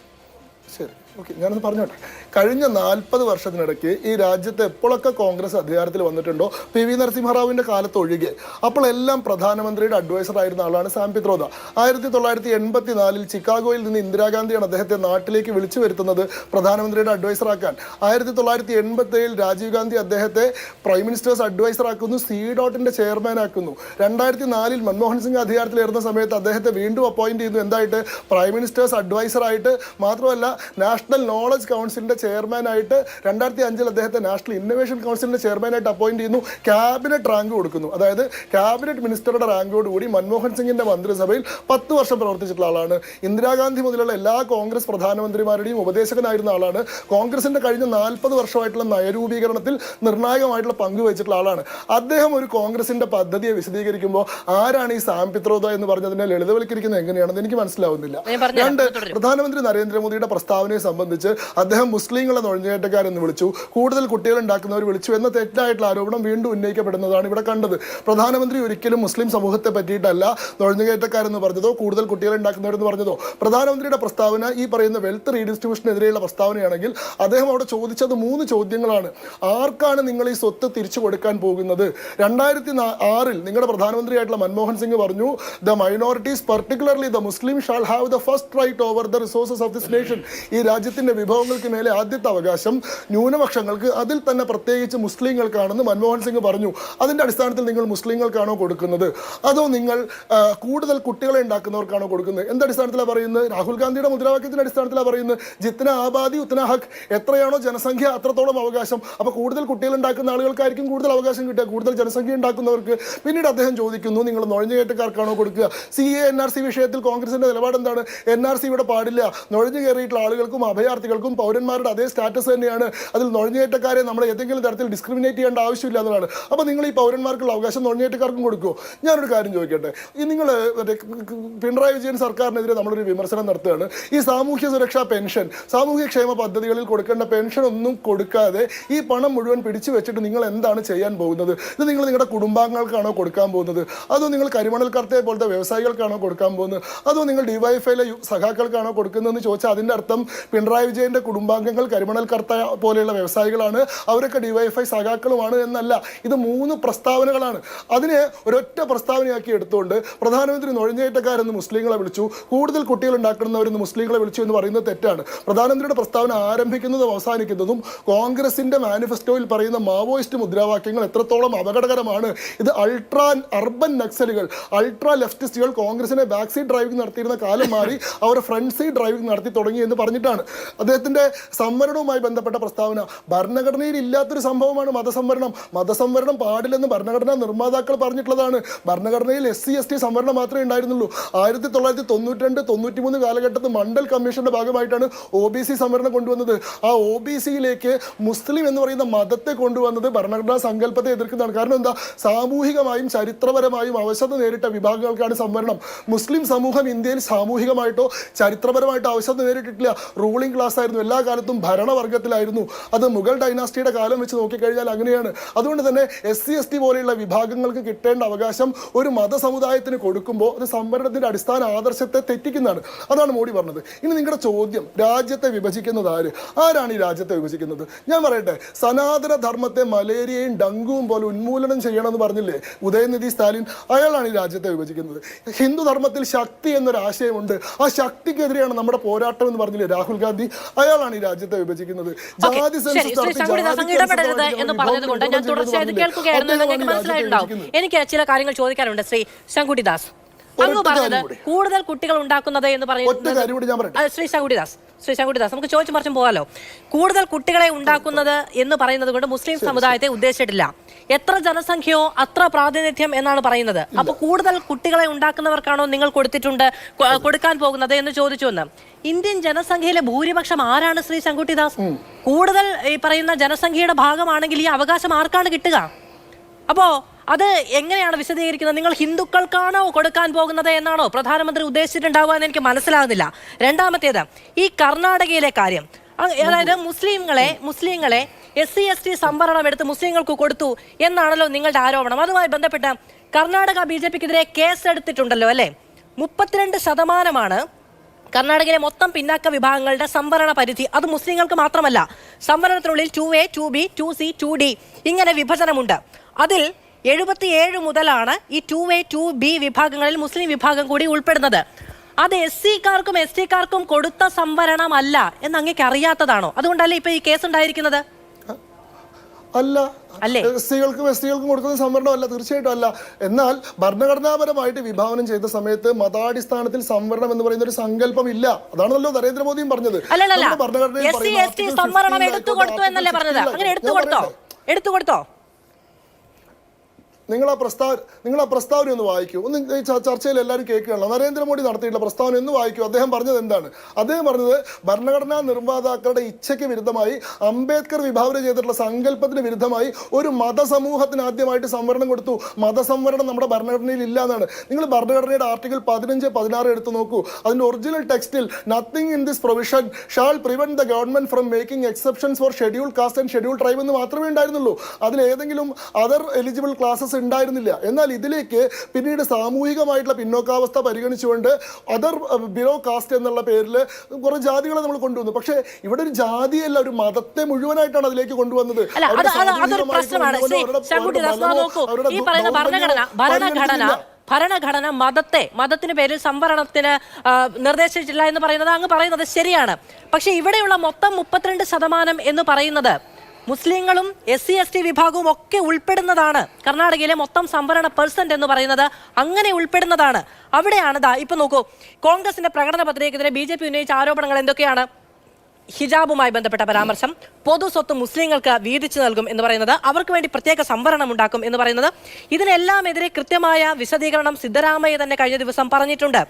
ശരി ഓക്കെ ഞാനൊന്ന് പറഞ്ഞോട്ടെ, കഴിഞ്ഞ 40 വർഷത്തിനിടയ്ക്ക് ഈ രാജ്യത്ത് എപ്പോഴൊക്കെ കോൺഗ്രസ് അധികാരത്തിൽ വന്നിട്ടുണ്ടോ, PV നരസിംഹറാവുവിന്റെ കാലത്ത് ഒഴികെ, അപ്പോഴെല്ലാം പ്രധാനമന്ത്രിയുടെ അഡ്വൈസർ ആയിരുന്ന ആളാണ് സാം പിത്രോദ. 1984 ചിക്കാഗോയിൽ നിന്ന് ഇന്ദിരാഗാന്ധിയാണ് അദ്ദേഹത്തെ നാട്ടിലേക്ക് വിളിച്ചു വരുത്തുന്നത് പ്രധാനമന്ത്രിയുടെ അഡ്വൈസർ ആക്കാൻ. 1987 രാജീവ് ഗാന്ധി അദ്ദേഹത്തെ പ്രൈം മിനിസ്റ്റേഴ്സ് അഡ്വൈസർ ആക്കുന്നു, CDOTന്റെ ചെയർമാൻ ആക്കുന്നു. 2004 മൻമോഹൻ സിംഗ് അധികാരത്തിലേറുന്ന സമയത്ത് അദ്ദേഹത്തെ വീണ്ടും അപ്പോയിന്റ് ചെയ്യുന്നു. എന്തായിട്ട്? പ്രൈം മിനിസ്റ്റേഴ്സ് അഡ്വൈസർ ആയിട്ട്. മാത്രമല്ല നാഷണൽ നോളജ് കൗൺസിലിന്റെ ചെയർമാനായിട്ട്. 2005 അദ്ദേഹത്തെ നാഷണൽ ഇന്നൊവേഷൻ കൗൺസിലിന്റെ ചെയർമാനായിട്ട് അപ്പോയിന്റ് ചെയ്യുന്നു. ക്യാബിനറ്റ് റാങ്ക് കൊടുക്കുന്നു. അതായത് ക്യാബിനറ്റ് മിനിസ്റ്ററുടെ റാങ്കോടുകൂടി മൻമോഹൻ സിംഗിന്റെ മന്ത്രിസഭയിൽ 10 വർഷം പ്രവർത്തിച്ചിട്ടുള്ള ആളാണ്. ഇന്ദിരാഗാന്ധി മുതലുള്ള എല്ലാ കോൺഗ്രസ് പ്രധാനമന്ത്രിമാരുടെയും ഉപദേശകനായിരുന്ന ആളാണ്. കോൺഗ്രസിന്റെ കഴിഞ്ഞ 40 വർഷമായിട്ടുള്ള നയരൂപീകരണത്തിൽ നിർണായകമായിട്ടുള്ള പങ്ക് വഹിച്ചിട്ടുള്ള ആളാണ്. അദ്ദേഹം ഒരു കോൺഗ്രസിന്റെ പദ്ധതിയെ വിശദീകരിക്കുമ്പോൾ ആരാണ് ഈ സാം പിത്രോദ എന്ന് പറഞ്ഞതിനെ ലളിതവൽക്കരിക്കുന്നത് എങ്ങനെയാണെന്ന് എനിക്ക് മനസ്സിലാവുന്നില്ല. 2, പ്രധാനമന്ത്രി നരേന്ദ്രമോദിയുടെ പ്രസ്താവനയെ സംബന്ധിച്ച് അദ്ദേഹം മുസ്ലിങ്ങളെ നുഴഞ്ഞുകയറ്റക്കാരെന്ന് വിളിച്ചു, കൂടുതൽ കുട്ടികൾ ഉണ്ടാക്കുന്നവർ വിളിച്ചു എന്ന തെറ്റായിട്ടുള്ള ആരോപണം വീണ്ടും ഉന്നയിക്കപ്പെടുന്നതാണ് ഇവിടെ കണ്ടത്. പ്രധാനമന്ത്രി ഒരിക്കലും മുസ്ലിം സമൂഹത്തെ പറ്റിയിട്ടല്ല നുഴഞ്ഞുകയറ്റക്കാരെന്ന് പറഞ്ഞതോ കൂടുതൽ കുട്ടികൾ ഉണ്ടാക്കുന്നവരെന്ന് പറഞ്ഞതോ. പ്രധാനമന്ത്രിയുടെ പ്രസ്താവന ഈ പറയുന്ന വെൽത്ത് റീഡിസ്ട്രിബ്യൂഷനെതിരെയുള്ള പ്രസ്താവനയാണെങ്കിൽ അദ്ദേഹം അവിടെ ചോദിച്ചത് 3 ചോദ്യങ്ങളാണ്. ആർക്കാണ് നിങ്ങൾ ഈ സ്വത്ത് തിരിച്ചു കൊടുക്കാൻ പോകുന്നത്? 2006 നിങ്ങളുടെ പ്രധാനമന്ത്രിയായിട്ടുള്ള മൻമോഹൻ സിംഗ് പറഞ്ഞു, the minorities particularly the Muslim shall have the first right over the resources of this nation. ഈ രാജ്യത്തിന്റെ വിഭവങ്ങൾക്ക് മേലെ ആദ്യത്തെ അവകാശം ന്യൂനപക്ഷങ്ങൾക്ക്, അതിൽ തന്നെ പ്രത്യേകിച്ച് മുസ്ലിങ്ങൾക്കാണെന്ന് മൻമോഹൻ സിംഗ് പറഞ്ഞു. അതിന്റെ അടിസ്ഥാനത്തിൽ നിങ്ങൾ മുസ്ലിങ്ങൾക്കാണോ കൊടുക്കുന്നത്, അതോ നിങ്ങൾ കൂടുതൽ കുട്ടികളെ ഉണ്ടാക്കുന്നവർക്കാണോ കൊടുക്കുന്നത്? എന്തടിസ്ഥാനത്തിലാണ് പറയുന്നത്? രാഹുൽ ഗാന്ധിയുടെ മുദ്രാവാക്യത്തിന്റെ അടിസ്ഥാനത്തിലാണ് പറയുന്നത്. ജിത്ന ആബാദി ഉത്ന ഹക്ക്, എത്രയാണോ ജനസംഖ്യ അത്രത്തോളം അവകാശം. അപ്പൊ കൂടുതൽ കുട്ടികൾ ഉണ്ടാക്കുന്ന ആളുകൾക്കായിരിക്കും കൂടുതൽ അവകാശം കിട്ടുക, കൂടുതൽ ജനസംഖ്യ ഉണ്ടാക്കുന്നവർക്ക്. പിന്നീട് അദ്ദേഹം ചോദിക്കുന്നു, നിങ്ങൾ നുഴഞ്ഞുകയറ്റക്കാർക്കാണോ കൊടുക്കുക? CA NRC വിഷയത്തിൽ കോൺഗ്രസിന്റെ നിലപാട് എന്താണ്? NRC ഇവിടെ പാടില്ല, നുഴഞ്ഞു കയറിയിട്ടുള്ള ആളുകൾക്കും അഭയാർത്ഥികൾക്കും പൗരന്മാരുടെ അതേ സ്റ്റാറ്റസ് തന്നെയാണ്. അതിൽ നുഴഞ്ഞുകയറ്റക്കാരെ നമ്മൾ ഏതെങ്കിലും തരത്തിൽ ഡിസ്ക്രിമിനേറ്റ് ചെയ്യേണ്ട ആവശ്യമില്ല എന്നതാണ്. അപ്പോൾ നിങ്ങൾ ഈ പൗരന്മാർക്കുള്ള അവകാശം നുഴഞ്ഞുകയറ്റക്കാർക്കും കൊടുക്കുമോ? ഞാനൊരു കാര്യം ചോദിക്കട്ടെ, ഈ നിങ്ങൾ പിണറായി വിജയൻ സർക്കാരിനെതിരെ നമ്മളൊരു വിമർശനം നടത്തുകയാണ്. ഈ സാമൂഹ്യ സുരക്ഷാ പെൻഷൻ, സാമൂഹ്യക്ഷേമ പദ്ധതികളിൽ കൊടുക്കേണ്ട പെൻഷൻ ഒന്നും കൊടുക്കാതെ ഈ പണം മുഴുവൻ പിടിച്ചു വെച്ചിട്ട് നിങ്ങൾ എന്താണ് ചെയ്യാൻ പോകുന്നത്? ഇത് നിങ്ങൾ നിങ്ങളുടെ കുടുംബാംഗങ്ങൾക്കാണോ കൊടുക്കാൻ പോകുന്നത്? അതോ നിങ്ങൾ കരിമണൽ കർത്തയെ പോലത്തെ വ്യവസായികൾക്കാണോ കൊടുക്കാൻ പോകുന്നത്? അതോ നിങ്ങൾ DYFIയിലെ സഖാക്കൾക്കാണോ കൊടുക്കുന്നതെന്ന് ചോദിച്ചാൽ അതിൻ്റെ അർത്ഥം പിണറായി വിജയന്റെ കുടുംബാംഗങ്ങൾ കരിമണൽ കർത്ത പോലെയുള്ള വ്യവസായികളാണ്, അവരൊക്കെ ഡിവൈഎഫ്ഐ സഖാക്കളുമാണ് എന്നല്ല. ഇത് 3 പ്രസ്താവനകളാണ്. അതിനെ ഒരൊറ്റ പ്രസ്താവനയാക്കി എടുത്തുകൊണ്ട് പ്രധാനമന്ത്രി നുഴഞ്ഞേറ്റക്കാരെന്ന് മുസ്ലിങ്ങളെ വിളിച്ചു, കൂടുതൽ കുട്ടികൾ ഉണ്ടാക്കുന്നവരെന്ന് മുസ്ലിങ്ങളെ വിളിച്ചു എന്ന് പറയുന്നത് തെറ്റാണ്. പ്രധാനമന്ത്രിയുടെ പ്രസ്താവന ആരംഭിക്കുന്നതും അവസാനിക്കുന്നതും കോൺഗ്രസിന്റെ മാനിഫെസ്റ്റോയിൽ പറയുന്ന മാവോയിസ്റ്റ് മുദ്രാവാക്യങ്ങൾ എത്രത്തോളം അപകടകരമാണ്. ഇത് അൾട്രാ അർബൻ നക്സലുകൾ, അൾട്രാ ലെഫ്റ്റിസ്റ്റുകൾ കോൺഗ്രസിനെ ബാക്ക് സീറ്റ് ഡ്രൈവിംഗ് നടത്തിയിരുന്ന കാലം മാറി അവർ ഫ്രണ്ട് സീറ്റ് ഡ്രൈവിംഗ് നടത്തി തുടങ്ങി എന്ന് പറഞ്ഞിട്ടാണ് അദ്ദേഹത്തിന്റെ സംവരണവുമായി ബന്ധപ്പെട്ട പ്രസ്താവന. ഭരണഘടനയിൽ ഇല്ലാത്തൊരു സംഭവമാണ് മതസംവരണം. മതസംവരണം പാടില്ലെന്ന് ഭരണഘടനാ നിർമ്മാതാക്കൾ പറഞ്ഞിട്ടുള്ളതാണ്. ഭരണഘടനയിൽ SC/ST സംവരണം മാത്രമേ ഉണ്ടായിരുന്നുള്ളൂ. 1992-93 കാലഘട്ടത്തിൽ മണ്ഡൽ കമ്മീഷന്റെ ഭാഗമായിട്ടാണ് OBC സംവരണം കൊണ്ടുവന്നത്. ആ OBCയിലേക്ക് മുസ്ലിം എന്ന് പറയുന്ന മതത്തെ കൊണ്ടുവന്നത് ഭരണഘടനാ സങ്കല്പത്തെ എതിർക്കുന്നതാണ്. കാരണം എന്താ, സാമൂഹികമായും ചരിത്രപരമായും അവശത നേരിട്ട വിഭാഗങ്ങൾക്കാണ് സംവരണം. മുസ്ലിം സമൂഹം ഇന്ത്യയിൽ സാമൂഹികമായിട്ടോ ചരിത്രപരമായിട്ടോ അവശത നേരിട്ടിട്ടില്ല. റൂളിംഗ് ക്ലാസ് ആയിരുന്നു, എല്ലാ കാലത്തും ഭരണവർഗത്തിലായിരുന്നു. അത് മുഗൾ ഡൈനാസ്റ്റിയുടെ കാലം വെച്ച് നോക്കിക്കഴിഞ്ഞാൽ അങ്ങനെയാണ്. അതുകൊണ്ട് തന്നെ SC/ST പോലെയുള്ള വിഭാഗങ്ങൾക്ക് കിട്ടേണ്ട അവകാശം ഒരു മതസമുദായത്തിന് കൊടുക്കുമ്പോൾ അത് സംവരണത്തിന്റെ അടിസ്ഥാന ആദർശത്തെ തെറ്റിക്കുന്നതാണ്. അതാണ് മോഡി പറഞ്ഞത്. ഇനി നിങ്ങളുടെ ചോദ്യം, രാജ്യത്തെ വിഭജിക്കുന്നത് ആരാണ് ഈ രാജ്യത്തെ വിഭജിക്കുന്നത്? ഞാൻ പറയട്ടെ, സനാതന ധർമ്മത്തെ മലേറിയയും ഡങ്കുവും പോലെ ഉന്മൂലനം ചെയ്യണമെന്ന് പറഞ്ഞില്ലേ ഉദയനിധി സ്റ്റാലിൻ, അയാളാണ് ഈ രാജ്യത്തെ വിഭജിക്കുന്നത്. ഹിന്ദു ധർമ്മത്തിൽ ശക്തി എന്നൊരു ആശയമുണ്ട്, ആ ശക്തിക്കെതിരെയാണ് നമ്മുടെ പോരാട്ടം എന്ന് പറഞ്ഞില്ലേ രാഹുൽ ഗാന്ധി, അയാളാണ് ഈ രാജ്യത്തെ വിഭജിക്കുന്നത്. ജാതി എനിക്ക് ചില കാര്യങ്ങൾ ചോദിക്കാനുണ്ട്. ശ്രീ ശങ്കുട്ടിദാസ്, അങ്ങ് പറഞ്ഞത് കൂടുതൽ കുട്ടികൾ ഉണ്ടാക്കുന്നത് എന്ന് പറയുന്നത്, ശ്രീ ശങ്കുട്ടിദാസ് നമുക്ക് ചോദിച്ചു മറിച്ചും പോകാലോ. കൂടുതൽ കുട്ടികളെ ഉണ്ടാക്കുന്നത് എന്ന് പറയുന്നത് കൊണ്ട് മുസ്ലിം സമുദായത്തെ ഉദ്ദേശിച്ചിട്ടില്ല. എത്ര ജനസംഖ്യയോ അത്ര പ്രാതിനിധ്യം എന്നാണ് പറയുന്നത്. അപ്പൊ കൂടുതൽ കുട്ടികളെ ഉണ്ടാക്കുന്നവർക്കാണോ നിങ്ങൾ കൊടുക്കാൻ പോകുന്നത് എന്ന് ചോദിച്ചു എന്ന്. ഇന്ത്യൻ ജനസംഖ്യയിലെ ഭൂരിപക്ഷം ആരാണ് ശ്രീ ശങ്കുട്ടിദാസ്? കൂടുതൽ ഈ പറയുന്ന ജനസംഖ്യയുടെ ഭാഗമാണെങ്കിൽ ഈ അവകാശം ആർക്കാണ് കിട്ടുക? അപ്പോ അത് എങ്ങനെയാണ് വിശദീകരിക്കുന്നത്? നിങ്ങൾ ഹിന്ദുക്കൾക്കാണോ കൊടുക്കാൻ പോകുന്നത് എന്നാണോ പ്രധാനമന്ത്രി ഉദ്ദേശിച്ചിട്ടുണ്ടാവുക എന്ന് എനിക്ക് മനസ്സിലാകുന്നില്ല. രണ്ടാമത്തേത്, ഈ കർണാടകയിലെ കാര്യം, അതായത് മുസ്ലിങ്ങളെ SC/ST സംവരണം എടുത്ത് മുസ്ലിങ്ങൾക്ക് കൊടുത്തു എന്നാണല്ലോ നിങ്ങളുടെ ആരോപണം. അതുമായി ബന്ധപ്പെട്ട് കർണാടക BJPക്കെതിരെ കേസ് എടുത്തിട്ടുണ്ടല്ലോ അല്ലേ? 32% കർണാടകയിലെ മൊത്തം പിന്നാക്ക വിഭാഗങ്ങളുടെ സംവരണ പരിധി. അത് മുസ്ലിങ്ങൾക്ക് മാത്രമല്ല, സംവരണത്തിനുള്ളിൽ 2A, 2B, 2C, 2D ഇങ്ങനെ വിഭജനമുണ്ട്. അതിൽ 77 മുതലാണ് ഈ 2A, 2B വിഭാഗങ്ങളിൽ മുസ്ലിം വിഭാഗം കൂടി ഉൾപ്പെടുന്നത്. അത് SC-ക്കാർക്കും ST-ക്കാർക്കും കൊടുത്ത സംവരണമല്ല എന്ന് അങ്ങേക്ക് അറിയാത്തതാണോ? അതുകൊണ്ടല്ലേ ഇപ്പൊ ഈ കേസ് ഉണ്ടായിരിക്കുന്നത്? അല്ല, SC-കൾക്കും ST-കൾക്കും കൊടുക്കുന്ന സംവരണമല്ല, തീർച്ചയായിട്ടും അല്ല. എന്നാൽ ഭരണഘടനാപരമായിട്ട് വിഭാവനം ചെയ്ത സമയത്ത് മതാടിസ്ഥാനത്തിൽ സംവരണം എന്ന് പറയുന്ന ഒരു സങ്കല്പം ഇല്ല. അതാണല്ലോ നരേന്ദ്രമോദിയും പറഞ്ഞത്. സംവരണം എടുത്തു കൊടുത്തു എന്നല്ലേ പറഞ്ഞത്? അങ്ങനെ എടുത്തു കൊടുത്തോ? നിങ്ങൾ ആ പ്രസ്താവന ഒന്ന് വായിക്കൂ. ഒന്ന് ഈ ചർച്ചയിൽ എല്ലാവരും കേൾക്കുകയാണല്ലോ. നരേന്ദ്രമോദി നടത്തിയിട്ടുള്ള പ്രസ്താവന ഒന്ന് വായിക്കൂ. അദ്ദേഹം പറഞ്ഞത് എന്താണ്? അദ്ദേഹം പറഞ്ഞത് ഭരണഘടനാ നിർമ്മാതാക്കളുടെ ഇച്ഛയ്ക്ക് വിരുദ്ധമായി, അംബേദ്കർ വിഭാവനം ചെയ്തിട്ടുള്ള സങ്കല്പത്തിന് വിരുദ്ധമായി ഒരു മതസമൂഹത്തിന് ആദ്യമായിട്ട് സംവരണം കൊടുത്തു. മതസംവരണം നമ്മുടെ ഭരണഘടനയിൽ ഇല്ല എന്നാണ്. നിങ്ങൾ ഭരണഘടനയുടെ ആർട്ടിക്കിൾ 15, 16 എടുത്തു നോക്കൂ. അതിന്റെ ഒറിജിനൽ ടെക്സ്റ്റിൽ nothing in this provision shall prevent the government from making exceptions for schedule caste and schedule tribe എന്ന് മാത്രമേ ഉണ്ടായിരുന്നുള്ളൂ. അതിൽ ഏതെങ്കിലും അതർ എലിജിബിൾ ക്ലാസസ് ഉണ്ടായിരുന്നില്ല. എന്നാൽ ഇതിലേക്ക് പിന്നീട് സാമൂഹികമായിട്ടുള്ള പിന്നോക്കാവസ്ഥ പരിഗണിച്ചുകൊണ്ട് അതർ ബിലോ കാസ്റ്റ് എന്നുള്ള പേരിൽ കുറെ ജാതികളെ നമ്മൾ കൊണ്ടുവന്നു. പക്ഷേ ഇവിടെ ഒരു ജാതിയല്ല, ഒരു മതത്തെ മുഴുവനായിട്ടാണ് അതിലേക്ക് കൊണ്ടുവന്നത്. ഭരണഘടന മതത്തിന് പേരിൽ സംവരണത്തിന് നിർദ്ദേശിച്ചിട്ടില്ല എന്ന് പറയുന്നത് അങ്ങ് പറയുന്നത് ശരിയാണ്. പക്ഷെ ഇവിടെയുള്ള മൊത്തം 32% എന്ന് പറയുന്നത് മുസ്ലിങ്ങളും SC/ST വിഭാഗവും ഒക്കെ ഉൾപ്പെടുന്നതാണ്. കർണാടകയിലെ മൊത്തം സംവരണ % എന്ന് പറയുന്നത് അങ്ങനെ ഉൾപ്പെടുന്നതാണ്. അവിടെയാണ് ഇപ്പൊ നോക്കൂ, കോൺഗ്രസിന്റെ പ്രകടന പത്രികയ്ക്കെതിരെ BJP ഉന്നയിച്ച ആരോപണങ്ങൾ എന്തൊക്കെയാണ്? ഹിജാബുമായി ബന്ധപ്പെട്ട പരാമർശം, പൊതു സ്വത്ത് മുസ്ലിങ്ങൾക്ക് വീതിച്ചു നൽകും എന്ന് പറയുന്നത്, അവർക്ക് വേണ്ടി പ്രത്യേക സംവരണം ഉണ്ടാക്കും എന്ന് പറയുന്നത്. ഇതിനെല്ലാം എതിരെ കൃത്യമായ വിശദീകരണം സിദ്ധരാമയ്യ തന്നെ കഴിഞ്ഞ ദിവസം പറഞ്ഞിട്ടുണ്ട്.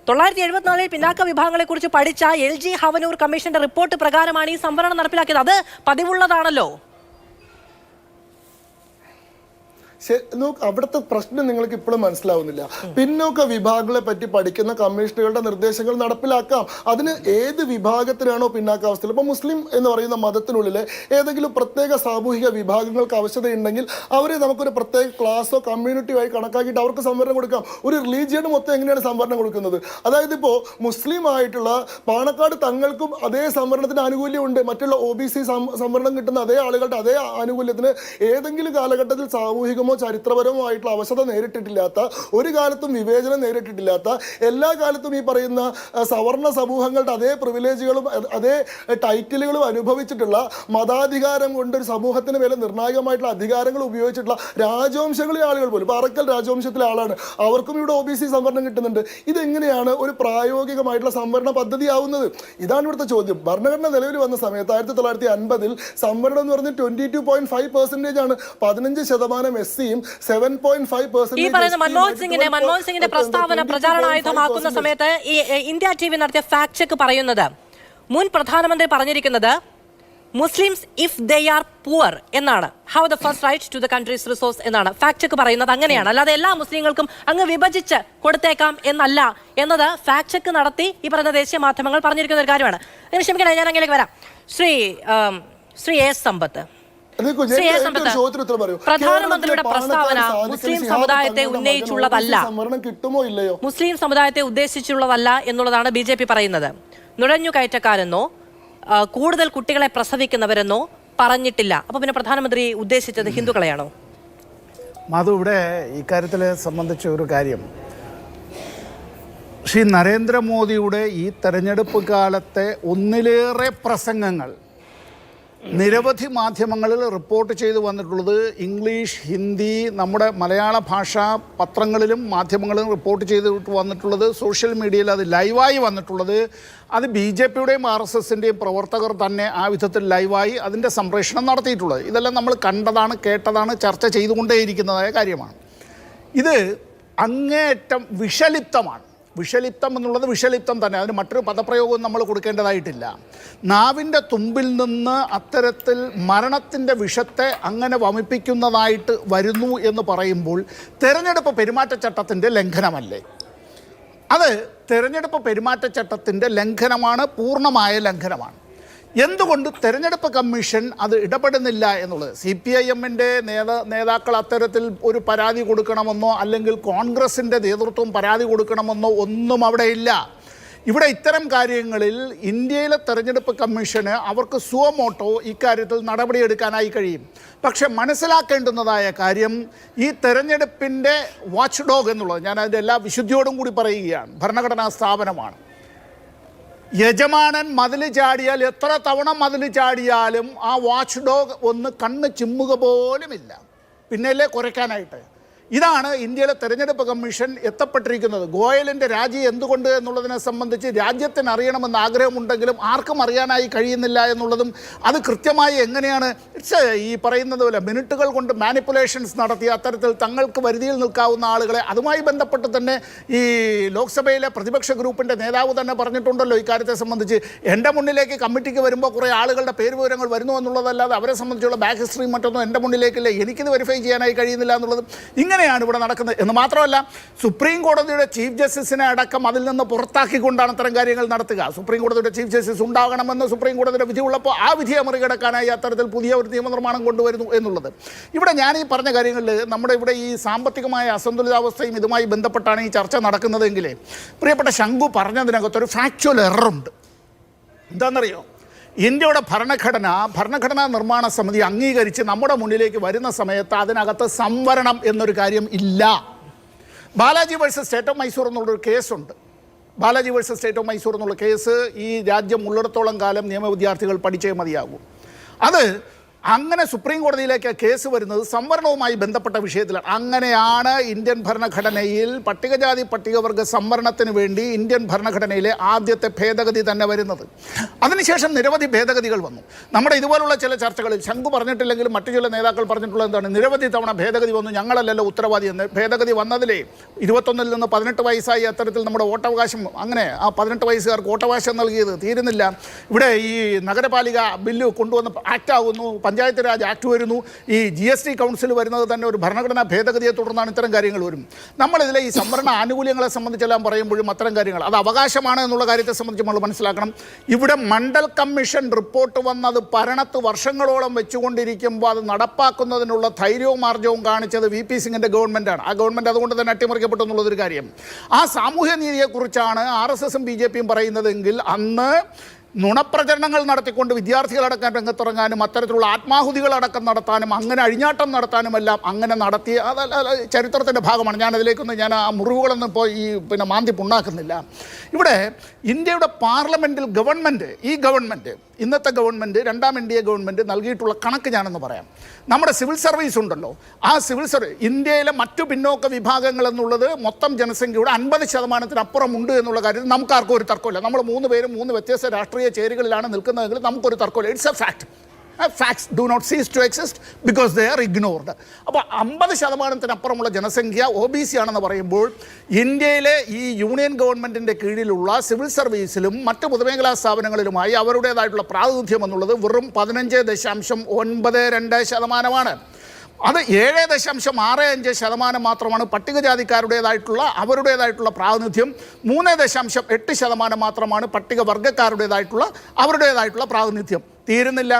974 പിന്നാക്ക വിഭാഗങ്ങളെ കുറിച്ച് പഠിച്ച LG ഹവനൂർ കമ്മീഷന്റെ റിപ്പോർട്ട് പ്രകാരമാണ് ഈ സംവരണം നടപ്പിലാക്കിയത്. അത് പതിവുള്ളതാണല്ലോ. അവിടുത്തെ പ്രശ്നം നിങ്ങൾക്ക് ഇപ്പോഴും മനസ്സിലാവുന്നില്ല. പിന്നോക്ക വിഭാഗങ്ങളെ പറ്റി പഠിക്കുന്ന കമ്മീഷനുകളുടെ നിർദ്ദേശങ്ങൾ നടപ്പിലാക്കാം. അതിന് ഏത് വിഭാഗത്തിനാണോ പിന്നാക്കാവസ്ഥയിൽ, ഇപ്പൊ മുസ്ലിം എന്ന് പറയുന്ന മതത്തിനുള്ളിലെ ഏതെങ്കിലും പ്രത്യേക സാമൂഹിക വിഭാഗങ്ങൾക്ക് ആവശ്യതയുണ്ടെങ്കിൽ അവരെ നമുക്കൊരു പ്രത്യേക ക്ലാസ്സോ കമ്മ്യൂണിറ്റിയോ ആയി കണക്കാക്കിയിട്ട് അവർക്ക് സംവരണം കൊടുക്കാം. ഒരു റിലീജിയന് മൊത്തം എങ്ങനെയാണ് സംവരണം കൊടുക്കുന്നത്? അതായത് ഇപ്പോൾ മുസ്ലിം ആയിട്ടുള്ള പാണക്കാട് തങ്ങൾക്കും അതേ സംവരണത്തിന് ആനുകൂല്യമുണ്ട്, മറ്റുള്ള OBC സംവരണം കിട്ടുന്ന അതേ ആളുകളുടെ അതേ ആനുകൂല്യത്തിന് ഏതെങ്കിലും കാലഘട്ടത്തിൽ സാമൂഹികമോ ചരിത്രപരമോ ആയിട്ടുള്ള അവശത നേരിട്ടിട്ടില്ലാത്ത, ഒരു കാലത്തും വിവേചനം നേരിട്ടിട്ടില്ലാത്ത, എല്ലാ കാലത്തും ഈ പറയുന്ന സവർണ സമൂഹങ്ങളുടെ അതേ പ്രിവിലേജുകളും അതേ ടൈറ്റിലുകളും അനുഭവിച്ചിട്ടുള്ള, മതാധികാരം കൊണ്ട് ഒരു സമൂഹത്തിന് മേലെ നിർണായകമായിട്ടുള്ള അധികാരങ്ങൾ ഉപയോഗിച്ചിട്ടുള്ള രാജവംശങ്ങളിലെ ആളുകൾ പോലും, പാറക്കൽ രാജവംശത്തിലെ ആളാണ്, അവർക്കും ഇവിടെ OBC സംവരണം കിട്ടുന്നുണ്ട്. ഇതെങ്ങനെയാണ് ഒരു പ്രായോഗികമായിട്ടുള്ള സംവരണ പദ്ധതി ആവുന്നത്? ഇതാണ് ഇവിടുത്തെ ചോദ്യം. ഭരണഘടന നിലവിൽ വന്ന സമയത്ത് 1950 സംവരണം എന്ന് പറഞ്ഞ് 22.5% ആണ്. 15% SCയും 7.5% ഈ പറയുന്ന മൻമോഹൻ സിംഗിന്റെ പ്രസ്താവന പ്രചാരണായുധമാക്കുന്ന സമയത്ത് ഈ ഇന്ത്യ TV നടത്തിയ ഫാക്ട് ചെക്ക് പറയുന്നത്, മുൻ പ്രധാനമന്ത്രി പറഞ്ഞിരിക്കുന്നത് Muslims if they are poor എന്നാണ്, how the first right to the country's resource എന്നാണ് ഫാക്ട് ചെക്ക് പറയുന്നത്. അങ്ങനെയാണ്, അല്ലാതെ എല്ലാ മുസ്ലിങ്ങൾക്കും അങ്ങ് വിഭജിച്ച് കൊടുത്തേക്കാം എന്നല്ല എന്നത് ഫാക്ട് ചെക്ക് നടത്തി ഈ പറയുന്ന ദേശീയ മാധ്യമങ്ങൾ പറഞ്ഞിരിക്കുന്ന ഒരു കാര്യമാണ്. അതിന് ക്ഷമിക്കണം, ഞാൻ അങ്ങനെയൊക്കെ വരാം. ശ്രീ എസ് സമ്പത്ത്, പ്രധാനമന്ത്രിയുടെ പ്രസ്താവന മുസ്ലിം സമുദായത്തെ ഉന്നയിച്ചുള്ളതല്ല, മുസ്ലിം സമുദായത്തെ ഉദ്ദേശിച്ചുള്ളതല്ല എന്നുള്ളതാണ് BJP പറയുന്നത്. നുഴഞ്ഞുകയറ്റക്കാരെന്നോ കൂടുതൽ കുട്ടികളെ പ്രസവിക്കുന്നവരെന്നോ പറഞ്ഞിട്ടില്ല. അപ്പൊ പിന്നെ പ്രധാനമന്ത്രി ഉദ്ദേശിച്ചത് ഹിന്ദുക്കളെയാണോ? മധു, ഇവിടെ ഇക്കാര്യത്തിൽ സംബന്ധിച്ച ഒരു കാര്യം, ശ്രീ നരേന്ദ്രമോദിയുടെ ഈ തെരഞ്ഞെടുപ്പ് കാലത്തെ ഒന്നിലേറെ പ്രസംഗങ്ങൾ നിരവധി മാധ്യമങ്ങളിൽ റിപ്പോർട്ട് ചെയ്തു വന്നിട്ടുള്ളത്, ഇംഗ്ലീഷ്, ഹിന്ദി, നമ്മുടെ മലയാള ഭാഷാ പത്രങ്ങളിലും മാധ്യമങ്ങളിലും റിപ്പോർട്ട് ചെയ്തിട്ട് വന്നിട്ടുള്ളത്, സോഷ്യൽ മീഡിയയിൽ അത് ലൈവായി വന്നിട്ടുള്ളത്, അത് BJPയുടെയും RSSൻ്റെയും പ്രവർത്തകർ തന്നെ ആ വിധത്തിൽ ലൈവായി അതിൻ്റെ സംപ്രേഷണം നടത്തിയിട്ടുള്ളത്. ഇതെല്ലാം നമ്മൾ കണ്ടതാണ്, കേട്ടതാണ്, ചർച്ച ചെയ്തുകൊണ്ടേയിരിക്കുന്നതായ കാര്യമാണ്. ഇത് അങ്ങേയറ്റം വിഷലിപ്തമാണ്. വിഷലിപ്തം എന്നുള്ളത് വിഷലിപ്തം തന്നെ, അതിന് മറ്റൊരു പദപ്രയോഗവും നമ്മൾ കൊടുക്കേണ്ടതായിട്ടില്ല. നാവിൻ്റെ തുമ്പിൽ നിന്ന് അത്തരത്തിൽ മരണത്തിൻ്റെ വിഷത്തെ അങ്ങനെ വമിപ്പിക്കുന്നതായിട്ട് വരുന്നു എന്ന് പറയുമ്പോൾ തെരഞ്ഞെടുപ്പ് പെരുമാറ്റച്ചട്ടത്തിൻ്റെ ലംഘനമല്ലേ? അത് തെരഞ്ഞെടുപ്പ് പെരുമാറ്റച്ചട്ടത്തിൻ്റെ ലംഘനമാണ്, പൂർണ്ണമായ ലംഘനമാണ്. എന്തുകൊണ്ട് തെരഞ്ഞെടുപ്പ് കമ്മീഷൻ അത് ഇടപെടുന്നില്ല എന്നുള്ളത്, CPIMൻ്റെ നേതാക്കൾ അത്തരത്തിൽ ഒരു പരാതി കൊടുക്കണമെന്നോ അല്ലെങ്കിൽ കോൺഗ്രസിൻ്റെ നേതൃത്വം പരാതി കൊടുക്കണമെന്നോ ഒന്നും അവിടെ ഇല്ല. ഇവിടെ ഇത്തരം കാര്യങ്ങളിൽ ഇന്ത്യയിലെ തെരഞ്ഞെടുപ്പ് കമ്മീഷന് അവർക്ക് സുവമോട്ടോ ഇക്കാര്യത്തിൽ നടപടിയെടുക്കാനായി കഴിയും. പക്ഷെ മനസ്സിലാക്കേണ്ടുന്നതായ കാര്യം, ഈ തെരഞ്ഞെടുപ്പിൻ്റെ വാച്ച് ഡോഗ് എന്നുള്ളത്, ഞാൻ അതിൻ്റെ എല്ലാ വിശുദ്ധിയോടും കൂടി പറയുകയാണ്, ഭരണഘടനാ സ്ഥാപനമാണ്. യജമാനൻ മതിൽ ചാടിയാൽ എത്ര തവണ മതിൽ ചാടിയാലും ആ വാച്ച് ഡോഗ് ഒന്ന് കണ്ണ് ചിമ്മുക പോലുമില്ല, പിന്നല്ലേ കുറയ്ക്കാനായിട്ട്. ഇതാണ് ഇന്ത്യയിലെ തെരഞ്ഞെടുപ്പ് കമ്മീഷൻ എത്തപ്പെട്ടിരിക്കുന്നത്. ഗോയലിൻ്റെ രാജി എന്തുകൊണ്ട് എന്നുള്ളതിനെ സംബന്ധിച്ച് രാജ്യത്തിന് അറിയണമെന്ന് ആഗ്രഹമുണ്ടെങ്കിലും ആർക്കും അറിയാനായി കഴിയുന്നില്ല എന്നുള്ളതും, അത് കൃത്യമായി എങ്ങനെയാണ് ഈ പറയുന്നത് പോലെ മിനിറ്റുകൾ കൊണ്ട് മാനിപ്പുലേഷൻസ് നടത്തി അത്തരത്തിൽ തങ്ങൾക്ക് വരുതിയിൽ നിൽക്കാവുന്ന ആളുകളെ, അതുമായി ബന്ധപ്പെട്ട് തന്നെ ഈ ലോക്സഭയിലെ പ്രതിപക്ഷ ഗ്രൂപ്പിൻ്റെ നേതാവ് തന്നെ പറഞ്ഞിട്ടുണ്ടല്ലോ ഇക്കാര്യത്തെ സംബന്ധിച്ച്, എൻ്റെ മുന്നിലേക്ക് കമ്മിറ്റിക്ക് വരുമ്പോൾ കുറേ ആളുകളുടെ പേര് വിവരങ്ങൾ വരുന്നു എന്നുള്ളതല്ലാതെ അവരെ സംബന്ധിച്ചുള്ള ബാക്ക് ഹിസ്റ്ററി മറ്റൊന്നും എൻ്റെ മുന്നിലേക്കില്ല, എനിക്കിത് വെരിഫൈ ചെയ്യാനായി കഴിയുന്നില്ല എന്നുള്ളതും ഇങ്ങനെയാണ് ഇവിടെ നടക്കുന്നത്. എന്ന് മാത്രമല്ല, സുപ്രീം കോടതിയുടെ ചീഫ് ജസ്റ്റിസിനെ അടക്കം അതിൽ നിന്ന് പുറത്താക്കിക്കൊണ്ടാണ് ഇത്തരം കാര്യങ്ങൾ നടത്തുക. സുപ്രീം കോടതിയുടെ ചീഫ് ജസ്റ്റിസ് ഉണ്ടാകണമെന്ന് സുപ്രീം കോടതിയുടെ വിധി ഉള്ളപ്പോൾ ആ വിധിയെ മറികടക്കാനായി അത്തരത്തിൽ പുതിയ ഒരു നിയമനിർമ്മാണം കൊണ്ടുവരുന്നു എന്നുള്ളത്. ഇവിടെ ഞാൻ ഈ പറഞ്ഞ കാര്യങ്ങളിൽ നമ്മുടെ ഇവിടെ ഈ സാമ്പത്തികമായ അസന്തുലിതാവസ്ഥയും ഇതുമായി ബന്ധപ്പെട്ടാണ് ഈ ചർച്ച നടക്കുന്നതെങ്കിൽ, പ്രിയപ്പെട്ട ശംഖു പറഞ്ഞതിനകത്തൊരു ഫാക്ച്വൽ എററുണ്ട്. എന്താണെന്നറിയോ? ഇന്ത്യയുടെ ഭരണഘടനാ നിർമ്മാണ സമിതി അംഗീകരിച്ച് നമ്മുടെ മുന്നിലേക്ക് വരുന്ന സമയത്ത് അതിനകത്ത് സംവരണം എന്നൊരു കാര്യം ഇല്ല. Balaji versus state of Mysore എന്നുള്ളൊരു കേസുണ്ട്. Balaji versus state of Mysore എന്നുള്ള കേസ് ഈ രാജ്യം ഉള്ളിടത്തോളം കാലം നിയമ വിദ്യാർത്ഥികൾ പഠിച്ചേ മതിയാകും. അത് അങ്ങനെ സുപ്രീം കോടതിയിലേക്ക് കേസ് വരുന്നത് സംവരണവുമായി ബന്ധപ്പെട്ട വിഷയത്തിലാണ്. അങ്ങനെയാണ് ഇന്ത്യൻ ഭരണഘടനയിൽ പട്ടികജാതി പട്ടികവർഗ സംവരണത്തിന് വേണ്ടി ഇന്ത്യൻ ഭരണഘടനയിലെ ആദ്യത്തെ ഭേദഗതി തന്നെ വരുന്നത്. അതിനുശേഷം നിരവധി ഭേദഗതികൾ വന്നു. നമ്മുടെ ഇതുപോലുള്ള ചില ചർച്ചകളിൽ ശംഖു പറഞ്ഞിട്ടില്ലെങ്കിലും മറ്റു ചില നേതാക്കൾ പറഞ്ഞിട്ടുള്ളത് എന്താണ്, നിരവധി തവണ ഭേദഗതി വന്നു, ഞങ്ങളല്ലല്ലോ ഉത്തരവാദി എന്ന്. ഭേദഗതി വന്നതിലേ 21 നിന്ന് 18 വയസ്സായി അത്തരത്തിൽ നമ്മുടെ വോട്ടവകാശം, അങ്ങനെ ആ 18 വയസ്സുകാർക്ക് വോട്ടവകാശം നൽകിയത് തീരുന്നില്ല. ഇവിടെ ഈ നഗരപാലിക ബില്ല് കൊണ്ടുവന്ന് ആക്ട് ആകുന്നു, പഞ്ചായത്ത് രാജ് ആക്ട് വരുന്നു, ഈ GST കൗൺസിൽ വരുന്നത് തന്നെ ഒരു ഭരണഘടനാ ഭേദഗതിയെ തുടർന്നാണ് ഇത്തരം കാര്യങ്ങൾ വരും. നമ്മളിതിലെ ഈ സംവരണ ആനുകൂല്യങ്ങളെ സംബന്ധിച്ചെല്ലാം പറയുമ്പോഴും അത്തരം കാര്യങ്ങൾ അത് അവകാശമാണ് എന്നുള്ള കാര്യത്തെ സംബന്ധിച്ച് നമ്മൾ മനസ്സിലാക്കണം. ഇവിടെ മണ്ഡൽ കമ്മീഷൻ റിപ്പോർട്ട് വന്നത് ഭരണത്ത് വർഷങ്ങളോളം വെച്ചുകൊണ്ടിരിക്കുമ്പോൾ അത് നടപ്പാക്കുന്നതിനുള്ള ധൈര്യവും മാർജവും കാണിച്ചത് VP സിംഗിൻ്റെ ഗവൺമെൻറ്റാണ്. ആ ഗവൺമെൻറ് അതുകൊണ്ട് തന്നെ അട്ടിമറിക്കപ്പെട്ടു എന്നുള്ളതൊരു കാര്യം. ആ സാമൂഹ്യ നീതിയെക്കുറിച്ചാണ് RSSും BJPയും പറയുന്നതെങ്കിൽ അന്ന് നുണപ്രചരണങ്ങൾ നടത്തിക്കൊണ്ട് വിദ്യാർത്ഥികളടക്കം രംഗത്തിറങ്ങാനും അത്തരത്തിലുള്ള ആത്മാഹുതികളടക്കം നടത്താനും അങ്ങനെ അഴിഞ്ഞാട്ടം നടത്താനുമെല്ലാം അങ്ങനെ നടത്തിയ ചരിത്രത്തിൻ്റെ ഭാഗമാണ്. ഞാൻ ആ മുറിവുകളൊന്നും ഇപ്പോൾ മാന്തി പുണ്ണാക്കുന്നില്ല. ഇവിടെ ഇന്ത്യയുടെ പാർലമെൻറ്റിൽ ഇന്നത്തെ ഗവൺമെൻറ് രണ്ടാം NDA ഗവൺമെൻറ് നൽകിയിട്ടുള്ള കണക്ക് ഞാനെന്ന് പറയാം. നമ്മുടെ സിവിൽ സർവീസ് ഉണ്ടല്ലോ, ആ സിവിൽ സർവീസ് ഇന്ത്യയിലെ മറ്റു പിന്നോക്ക വിഭാഗങ്ങൾ എന്നുള്ളത് മൊത്തം ജനസംഖ്യയുടെ 50% ഉണ്ട് എന്നുള്ള കാര്യത്തിൽ നമുക്കാർക്കും ഒരു തർക്കമില്ല. നമ്മൾ 3 പേരും 3 വ്യത്യസ്ത രാഷ്ട്രീയ ചേരികളിലാണ് നിൽക്കുന്നതെങ്കിൽ നമുക്കൊരു തർക്കമില്ല. It's A fact. Facts do not cease to exist because they are ignored. അപ്പോൾ 50% ജനസംഖ്യ OBC ആണെന്ന് പറയുമ്പോൾ ഇന്ത്യയിലെ ഈ യൂണിയൻ ഗവൺമെൻറ്റിൻ്റെ കീഴിലുള്ള സിവിൽ സർവീസിലും മറ്റ് പൊതുമേഖലാ സ്ഥാപനങ്ങളിലുമായി അവരുടേതായിട്ടുള്ള പ്രാതിനിധ്യം എന്നുള്ളത് വെറും 15.92%. അത് 7.65% മാത്രമാണ് അവരുടേതായിട്ടുള്ള പ്രാതിനിധ്യം. 3.8% മാത്രമാണ് അവരുടേതായിട്ടുള്ള പ്രാതിനിധ്യം. തീരുന്നില്ല.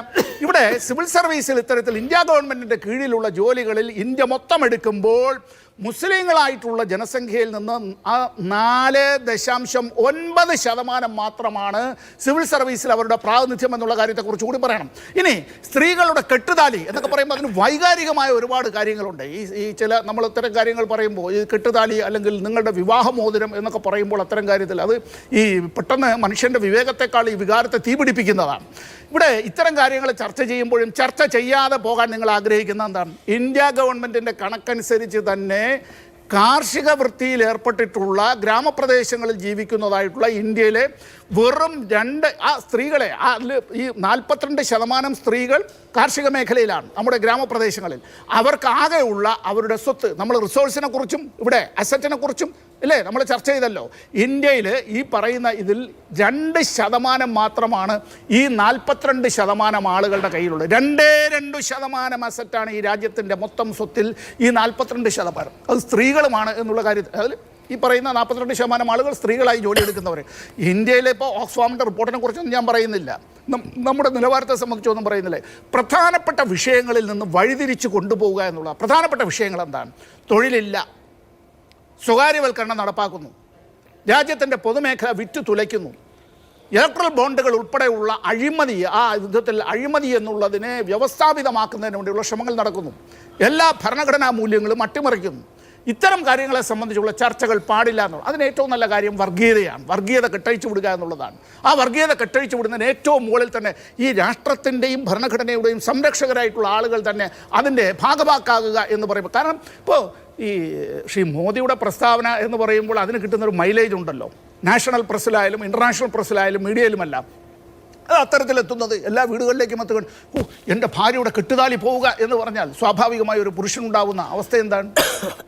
ഇവിടെ സിവിൽ സർവീസിൽ ഇത്തരത്തിൽ ഇന്ത്യ ഗവൺമെൻറ്റിൻ്റെ കീഴിലുള്ള ജോലികളിൽ ഇന്ത്യ മൊത്തം എടുക്കുമ്പോൾ മുസ്ലിങ്ങളായിട്ടുള്ള ജനസംഖ്യയിൽ നിന്ന് 4.9% മാത്രമാണ് സിവിൽ സർവീസിൽ അവരുടെ പ്രാതിനിധ്യം എന്നുള്ള കാര്യത്തെക്കുറിച്ച് കൂടി പറയണം. ഇനി സ്ത്രീകളുടെ കെട്ടുതാലി എന്നൊക്കെ പറയുമ്പോൾ അതിന് വൈകാരികമായ ഒരുപാട് കാര്യങ്ങളുണ്ട്. ഈ നമ്മൾ ഇത്തരം കാര്യങ്ങൾ പറയുമ്പോൾ ഈ കെട്ടുതാലി അല്ലെങ്കിൽ നിങ്ങളുടെ വിവാഹമോതിരം എന്നൊക്കെ പറയുമ്പോൾ അത്തരം കാര്യത്തിൽ അത് ഈ പെട്ടെന്ന് മനുഷ്യൻ്റെ വിവേകത്തെക്കാൾ ഈ വികാരത്തെ തീപിടിപ്പിക്കുന്നതാണ്. ഇവിടെ ഇത്തരം കാര്യങ്ങൾ ചർച്ച ചെയ്യുമ്പോഴും ചർച്ച ചെയ്യാതെ പോകാൻ നിങ്ങൾ ആഗ്രഹിക്കുന്ന എന്താണ്? ഇന്ത്യ ഗവൺമെൻറ്റിൻ്റെ കണക്കനുസരിച്ച് തന്നെ കാർഷിക വൃത്തിയിൽ ഏർപ്പെട്ടിട്ടുള്ള ഗ്രാമപ്രദേശങ്ങളിൽ ജീവിക്കുന്നതായിട്ടുള്ള ഇന്ത്യയിലെ വെറും സ്ത്രീകളെ ഈ 42% സ്ത്രീകൾ കാർഷിക മേഖലയിലാണ് നമ്മുടെ ഗ്രാമപ്രദേശങ്ങളിൽ. അവർക്കാകെയുള്ള അവരുടെ സ്വത്ത്, നമ്മൾ റിസോഴ്സിനെ കുറിച്ചും ഇവിടെ അസറ്റിനെ കുറിച്ചും അല്ലേ നമ്മൾ ചർച്ച ചെയ്തല്ലോ. ഇന്ത്യയിൽ ഈ പറയുന്ന ഇതിൽ 2% മാത്രമാണ് ഈ 42% ആളുകളുടെ കയ്യിലുള്ളത്. 2% അസറ്റാണ് ഈ രാജ്യത്തിൻ്റെ മൊത്തം സ്വത്തിൽ ഈ 42%. അത് സ്ത്രീകളുമാണ് എന്നുള്ള കാര്യത്തിൽ അതിൽ ഈ പറയുന്ന 42% ആളുകൾ സ്ത്രീകളായി ജോലിയെടുക്കുന്നവർ. ഇന്ത്യയിലെ ഇപ്പോൾ ഓക്സ്ഫാമിൻ്റെ റിപ്പോർട്ടിനെ കുറിച്ചൊന്നും ഞാൻ പറയുന്നില്ല, നമ്മുടെ നിലവാരത്തെ സംബന്ധിച്ചൊന്നും പറയുന്നില്ല. പ്രധാനപ്പെട്ട വിഷയങ്ങളിൽ നിന്ന് വഴിതിരിച്ച് കൊണ്ടുപോവുക എന്നുള്ള പ്രധാനപ്പെട്ട വിഷയങ്ങൾ എന്താണ്? തൊഴിലില്ല, സ്വകാര്യവൽക്കരണം നടപ്പാക്കുന്നു, രാജ്യത്തിൻ്റെ പൊതുമേഖല വിറ്റു തുലയ്ക്കുന്നു, ഇലക്ട്രൽ ബോണ്ടുകൾ ഉൾപ്പെടെയുള്ള അഴിമതി, ആ യുദ്ധത്തിൽ അഴിമതി എന്നുള്ളതിനെ വ്യവസ്ഥാപിതമാക്കുന്നതിന് വേണ്ടിയുള്ള ശ്രമങ്ങൾ നടക്കുന്നു, എല്ലാ ഭരണഘടനാ മൂല്യങ്ങളും അട്ടിമറിക്കുന്നു. ഇത്തരം കാര്യങ്ങളെ സംബന്ധിച്ചുള്ള ചർച്ചകൾ പാടില്ല എന്നുള്ളത്. അതിന് ഏറ്റവും നല്ല കാര്യം വർഗീയതയാണ്. വർഗീയത കെട്ടഴിച്ചു വിടുക എന്നുള്ളതാണ്. ആ വർഗീയത കെട്ടഴിച്ചു വിടുന്നതിന് ഏറ്റവും മുകളിൽ തന്നെ ഈ രാഷ്ട്രത്തിൻ്റെയും ഭരണഘടനയുടെയും സംരക്ഷകരായിട്ടുള്ള ആളുകൾ തന്നെ അതിൻ്റെ ഭാഗഭാക്കാകുക എന്ന് പറയുമ്പോൾ, കാരണം ഇപ്പോൾ ഈ ശ്രീ മോദിയുടെ പ്രസ്താവന എന്ന് പറയുമ്പോൾ അതിന് കിട്ടുന്നൊരു മൈലേജ് ഉണ്ടല്ലോ. നാഷണൽ പ്രസ്സിലായാലും ഇൻ്റർനാഷണൽ പ്രസ്സിലായാലും മീഡിയയിലുമല്ല അത് അത്തരത്തിലെത്തുന്നത് എല്ലാ വീടുകളിലേക്കും എത്തുകയാണ്. എൻ്റെ ഭാര്യയുടെ കെട്ടുതാലി പോവുക എന്ന് പറഞ്ഞാൽ സ്വാഭാവികമായ ഒരു പുരുഷനുണ്ടാകുന്ന അവസ്ഥ എന്താണ്?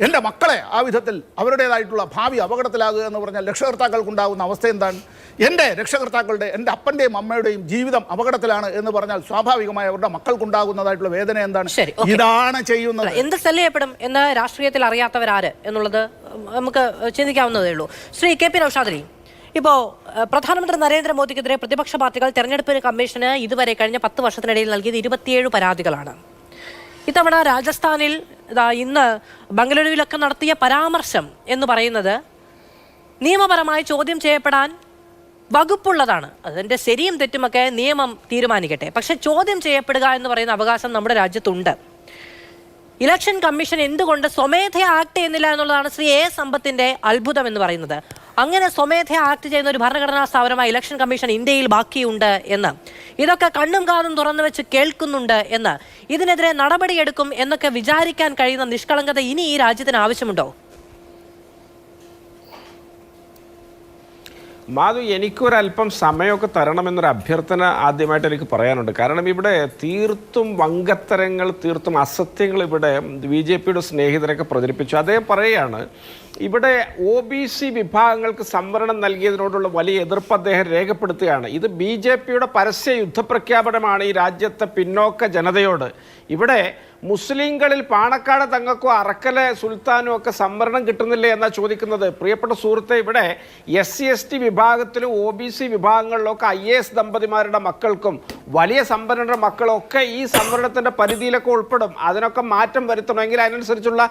എൻ്റെ മക്കളെ ആ വിധത്തിൽ അവരുടേതായിട്ടുള്ള ഭാവി അപകടത്തിലാകുക എന്ന് പറഞ്ഞാൽ രക്ഷകർത്താക്കൾക്കുണ്ടാകുന്ന അവസ്ഥ എന്താണ്? എൻ്റെ രക്ഷകർത്താക്കളുടെ, എൻ്റെ അപ്പൻ്റെയും അമ്മയുടെയും ജീവിതം അപകടത്തിലാണ് എന്ന് പറഞ്ഞാൽ സ്വാഭാവികമായി അവരുടെ മക്കൾക്കുണ്ടാകുന്നതായിട്ടുള്ള വേദന എന്താണ്? ഇതാണ് ചെയ്യുന്നത്. എന്ത് ശല്യപ്പെടും എന്ന് രാഷ്ട്രീയത്തിൽ അറിയാത്തവരാര് എന്നുള്ളത് നമുക്ക് ചിന്തിക്കാവുന്നതേ ഉള്ളൂ. ശ്രീ KP നൗഷാദ്, ഇപ്പോൾ പ്രധാനമന്ത്രി നരേന്ദ്രമോദിക്കെതിരെ പ്രതിപക്ഷ പാർട്ടികൾ തെരഞ്ഞെടുപ്പ് കമ്മീഷന് ഇതുവരെ കഴിഞ്ഞ 10 വർഷത്തിനിടയിൽ നൽകിയത് 27 പരാതികളാണ്. ഇത്തവണ രാജസ്ഥാനിൽ ഇന്ന് ബംഗളൂരുവിലൊക്കെ നടത്തിയ പരാമർശം എന്ന് പറയുന്നത് നിയമപരമായി ചോദ്യം ചെയ്യപ്പെടാൻ വകുപ്പുള്ളതാണ്. അതിൻ്റെ ശരിയും തെറ്റുമൊക്കെ നിയമം തീരുമാനിക്കട്ടെ. പക്ഷെ ചോദ്യം ചെയ്യപ്പെടുക എന്ന് പറയുന്ന അവകാശം നമ്മുടെ രാജ്യത്തുണ്ട്. ഇലക്ഷൻ കമ്മീഷൻ എന്തുകൊണ്ട് സ്വമേധയാ ആക്ട് ചെയ്യുന്നില്ല എന്നുള്ളതാണ് ശ്രീ A. സമ്പത്തിന്റെ അത്ഭുതം എന്ന് പറയുന്നത്. അങ്ങനെ സ്വമേധയാ ആക്ട് ചെയ്യുന്ന ഒരു ഭരണഘടനാ സ്ഥാപനമായി ഇലക്ഷൻ കമ്മീഷൻ ഇന്ത്യയിൽ ബാക്കിയുണ്ട് എന്ന്, ഇതൊക്കെ കണ്ണും കാതും തുറന്നു വെച്ച് കേൾക്കുന്നുണ്ട് എന്ന്, ഇതിനെതിരെ നടപടിയെടുക്കും എന്നൊക്കെ വിചാരിക്കാൻ കഴിയുന്ന നിഷ്കളങ്കത ഇനി ഈ രാജ്യത്തിന് ആവശ്യമുണ്ടോ? മാധു, എനിക്കൊരല്പം സമയമൊക്കെ തരണമെന്നൊരു അഭ്യർത്ഥന ആദ്യമായിട്ട് എനിക്ക് പറയാനുണ്ട്. കാരണം ഇവിടെ തീർത്തും വങ്കത്തരങ്ങൾ, തീർത്തും അസത്യങ്ങൾ ഇവിടെ BJPയുടെ സ്നേഹിതരൊക്കെ പ്രചരിപ്പിച്ചു. അദ്ദേഹം പറയുകയാണ് ഇവിടെ OBC വിഭാഗങ്ങൾക്ക് സംവരണം നൽകിയതിനോടുള്ള വലിയ എതിർപ്പ് അദ്ദേഹം രേഖപ്പെടുത്തുകയാണ്. ഇത് BJPയുടെ പരസ്യ യുദ്ധപ്രഖ്യാപനമാണ് ഈ രാജ്യത്തെ പിന്നോക്ക ജനതയോട്. ഇവിടെ മുസ്ലിങ്ങളിൽ പാണക്കാട് തങ്ങൾക്കോ അറക്കലെ സുൽത്താനും ഒക്കെ സംവരണം കിട്ടുന്നില്ലേ എന്നാണ് ചോദിക്കുന്നത്. പ്രിയപ്പെട്ട സുഹൃത്തെ, ഇവിടെ SC/ST വിഭാഗത്തിലും OBC വിഭാഗങ്ങളിലൊക്കെ IAS ദമ്പതിമാരുടെ മക്കൾക്കും വലിയ സമ്പന്നരുടെ മക്കളൊക്കെ ഈ സംവരണത്തിൻ്റെ പരിധിയിലൊക്കെ ഉൾപ്പെടും. അതിനൊക്കെ മാറ്റം വരുത്തണമെങ്കിൽ അതിനനുസരിച്ചുള്ള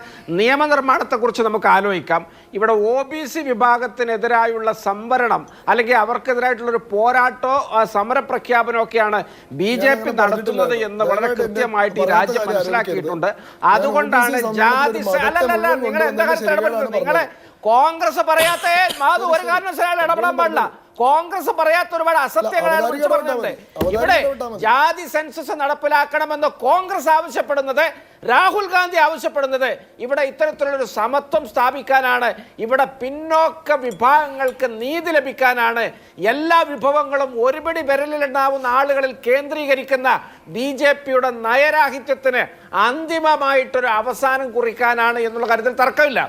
നിയമനിർമ്മാണത്തെക്കുറിച്ച് നമുക്ക് ആലോചിക്കാം. ഇവിടെ OBC വിഭാഗത്തിനെതിരായുള്ള സംവരണം അല്ലെങ്കിൽ അവർക്കെതിരായിട്ടുള്ളൊരു പോരാട്ടോ സമരപ്രഖ്യാപനമോ ഒക്കെയാണ് BJP നടത്തുന്നത് എന്ന് വളരെ കൃത്യമായിട്ട് ഈ രാജ്യം മനസ്സിലാക്കിയിട്ടുണ്ട്. അതുകൊണ്ടാണ് ജാതി അല്ലല്ല നിങ്ങൾ എന്താ കാര്യത്തിൽ ഇടപെടുന്നത്? നിങ്ങളെ കോൺഗ്രസ് പറയാത്ത മാധു ഒരു കാരണവശാലും ഇടപെടാൻ പാടില്ല. കോൺഗ്രസ് പറയാത്ത ഒരുപാട് അസത്യങ്ങളാണ് വിളിച്ചു പറഞ്ഞത്. ഇവിടെ ജാതി സെൻസസ് നടപ്പിലാക്കണമെന്ന് കോൺഗ്രസ് ആവശ്യപ്പെടുന്നത്, രാഹുൽ ഗാന്ധി ആവശ്യപ്പെടുന്നത് ഇവിടെ ഇത്തരത്തിലുള്ളൊരു സമത്വം സ്ഥാപിക്കാനാണ്, ഇവിടെ പിന്നോക്ക വിഭാഗങ്ങൾക്ക് നീതി ലഭിക്കാനാണ്. എല്ലാ വിഭവങ്ങളും ഒരുപിടി വിരലിലുണ്ടാവുന്ന ആളുകളിൽ കേന്ദ്രീകരിക്കുന്ന BJPയുടെ നയരാഹിത്യത്തിന് അന്തിമമായിട്ടൊരു അവസാനം കുറിക്കാനാണ് എന്നുള്ള കാര്യത്തിൽ തർക്കമില്ല.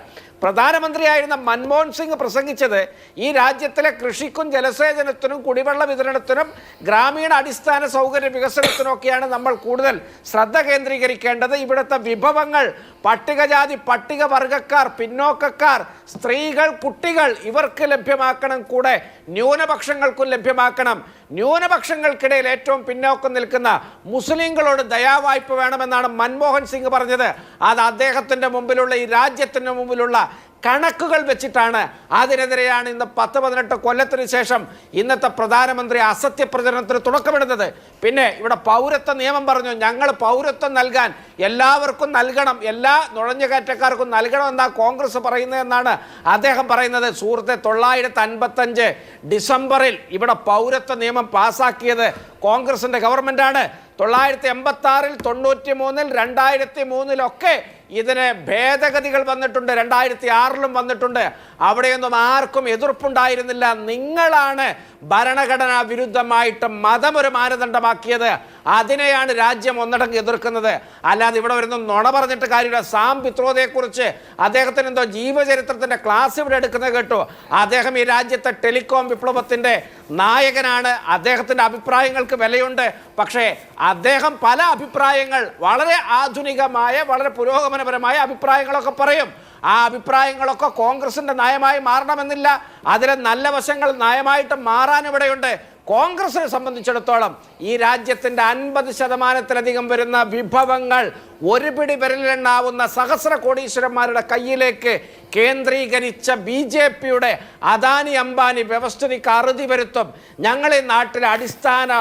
പ്രധാനമന്ത്രിയായിരുന്ന മൻമോഹൻ സിംഗ് പ്രസംഗിച്ചത് ഈ രാജ്യത്തിലെ കൃഷിക്കും ജലസേചനത്തിനും കുടിവെള്ള വിതരണത്തിനും ഗ്രാമീണ അടിസ്ഥാന സൗകര്യ വികസനത്തിനൊക്കെയാണ് നമ്മൾ കൂടുതൽ ശ്രദ്ധ കേന്ദ്രീകരിക്കേണ്ടത്. ഇവിടുത്തെ വിഭവങ്ങൾ പട്ടികജാതി പട്ടികവർഗക്കാർ, പിന്നോക്കക്കാർ, സ്ത്രീകൾ, കുട്ടികൾ ഇവർക്ക് ലഭ്യമാക്കണം, കൂടെ ന്യൂനപക്ഷങ്ങൾക്കും ലഭ്യമാക്കണം. ന്യൂനപക്ഷങ്ങൾക്കിടയിൽ ഏറ്റവും പിന്നോക്കം നിൽക്കുന്ന മുസ്ലിങ്ങളോട് ദയാവായ്പ വേണമെന്നാണ് മൻമോഹൻ സിംഗ് പറഞ്ഞത്. അത് അദ്ദേഹത്തിൻ്റെ മുമ്പിലുള്ള ഈ രാജ്യത്തിൻ്റെ മുമ്പിലുള്ള കണക്കുകൾ വെച്ചിട്ടാണ്. അതിനെതിരെയാണ് ഇന്ന് 10-18 കൊല്ലത്തിന് ശേഷം ഇന്നത്തെ പ്രധാനമന്ത്രി അസത്യ പ്രചരണത്തിന് തുടക്കമിടുന്നത്. പിന്നെ ഇവിടെ പൗരത്വ നിയമം പറഞ്ഞു, ഞങ്ങൾ പൗരത്വം നൽകാൻ എല്ലാവർക്കും നൽകണം, എല്ലാ നുഴഞ്ഞുകയറ്റക്കാർക്കും നൽകണമെന്നാണ് കോൺഗ്രസ് പറയുന്നതെന്നാണ് അദ്ദേഹം പറയുന്നത്. സുഹൃത്തെ, 955 ഡിസംബറിൽ ഇവിടെ പൗരത്വ നിയമം പാസ്സാക്കിയത് കോൺഗ്രസിൻ്റെ ഗവൺമെൻറ്റാണ്. 986-ൽ, 93-ൽ, 2003-ലൊക്കെ ഇതിന് ഭേദഗതികൾ വന്നിട്ടുണ്ട്, 2006-ലും വന്നിട്ടുണ്ട്. അവിടെയൊന്നും ആർക്കും എതിർപ്പുണ്ടായിരുന്നില്ല. നിങ്ങളാണ് ഭരണഘടനാ വിരുദ്ധമായിട്ട് മതം ഒരു മാനദണ്ഡമാക്കിയത്. അതിനെയാണ് രാജ്യം ഒന്നടങ്കം എതിർക്കുന്നത്. അല്ലാതെ ഇവിടെ വരുന്ന നുണ പറഞ്ഞിട്ട് കാര്യമില്ല. സാം പിത്രോദയെക്കുറിച്ച് അദ്ദേഹത്തിന് എന്തോ ജീവചരിത്രത്തിൻ്റെ ക്ലാസ് ഇവിടെ എടുക്കുന്നത് കേട്ടു. അദ്ദേഹം ഈ രാജ്യത്തെ ടെലികോം വിപ്ലവത്തിൻ്റെ നായകനാണ്. അദ്ദേഹത്തിൻ്റെ അഭിപ്രായങ്ങൾക്ക് വിലയുണ്ട്. പക്ഷേ അദ്ദേഹം പല അഭിപ്രായങ്ങൾ, വളരെ ആധുനികമായ, വളരെ പുരോഗമനപരമായ അഭിപ്രായങ്ങളൊക്കെ പറയും. ആ അഭിപ്രായങ്ങളൊക്കെ കോൺഗ്രസിൻ്റെ നയമായി മാറണമെന്നില്ല. അതിലെ നല്ല വശങ്ങൾ നയമായിട്ട് മാറാനിവിടെയുണ്ട്. കോൺഗ്രസിനെ സംബന്ധിച്ചിടത്തോളം ഈ രാജ്യത്തിൻ്റെ 50% വരുന്ന വിഭവങ്ങൾ ഒരു പിടി വിരലിലെണ്ണാവുന്ന സഹസ്ര കോടീശ്വരന്മാരുടെ കയ്യിലേക്ക് കേന്ദ്രീകരിച്ച BJPയുടെ അദാനി അംബാനി വ്യവസ്ഥിതിക്ക് അറുതി വരുത്തും. ഞങ്ങളീ നാട്ടിലെ അടിസ്ഥാന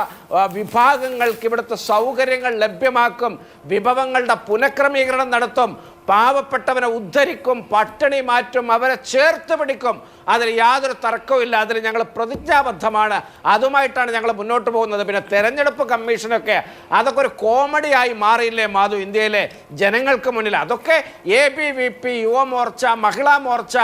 വിഭാഗങ്ങൾക്ക് ഇവിടുത്തെ സൗകര്യങ്ങൾ ലഭ്യമാക്കും, വിഭവങ്ങളുടെ പുനഃക്രമീകരണം നടത്തും, പാവപ്പെട്ടവനെ ഉദ്ധരിക്കും, പട്ടിണി മാറ്റും, അവരെ ചേർത്ത് പിടിക്കും. അതിൽ യാതൊരു തർക്കവുമില്ല. അതിൽ ഞങ്ങൾ പ്രതിജ്ഞാബദ്ധമാണ്. അതുമായിട്ടാണ് ഞങ്ങൾ മുന്നോട്ട് പോകുന്നത്. പിന്നെ തെരഞ്ഞെടുപ്പ് കമ്മീഷനൊക്കെ അതൊക്കെ ഒരു കോമഡിയായി മാറിയില്ലേ മാധു ഇന്ത്യയിലെ ജനങ്ങൾക്ക് മുന്നിൽ? അതൊക്കെ ABVP, യുവമോർച്ച, മഹിളാ മോർച്ച,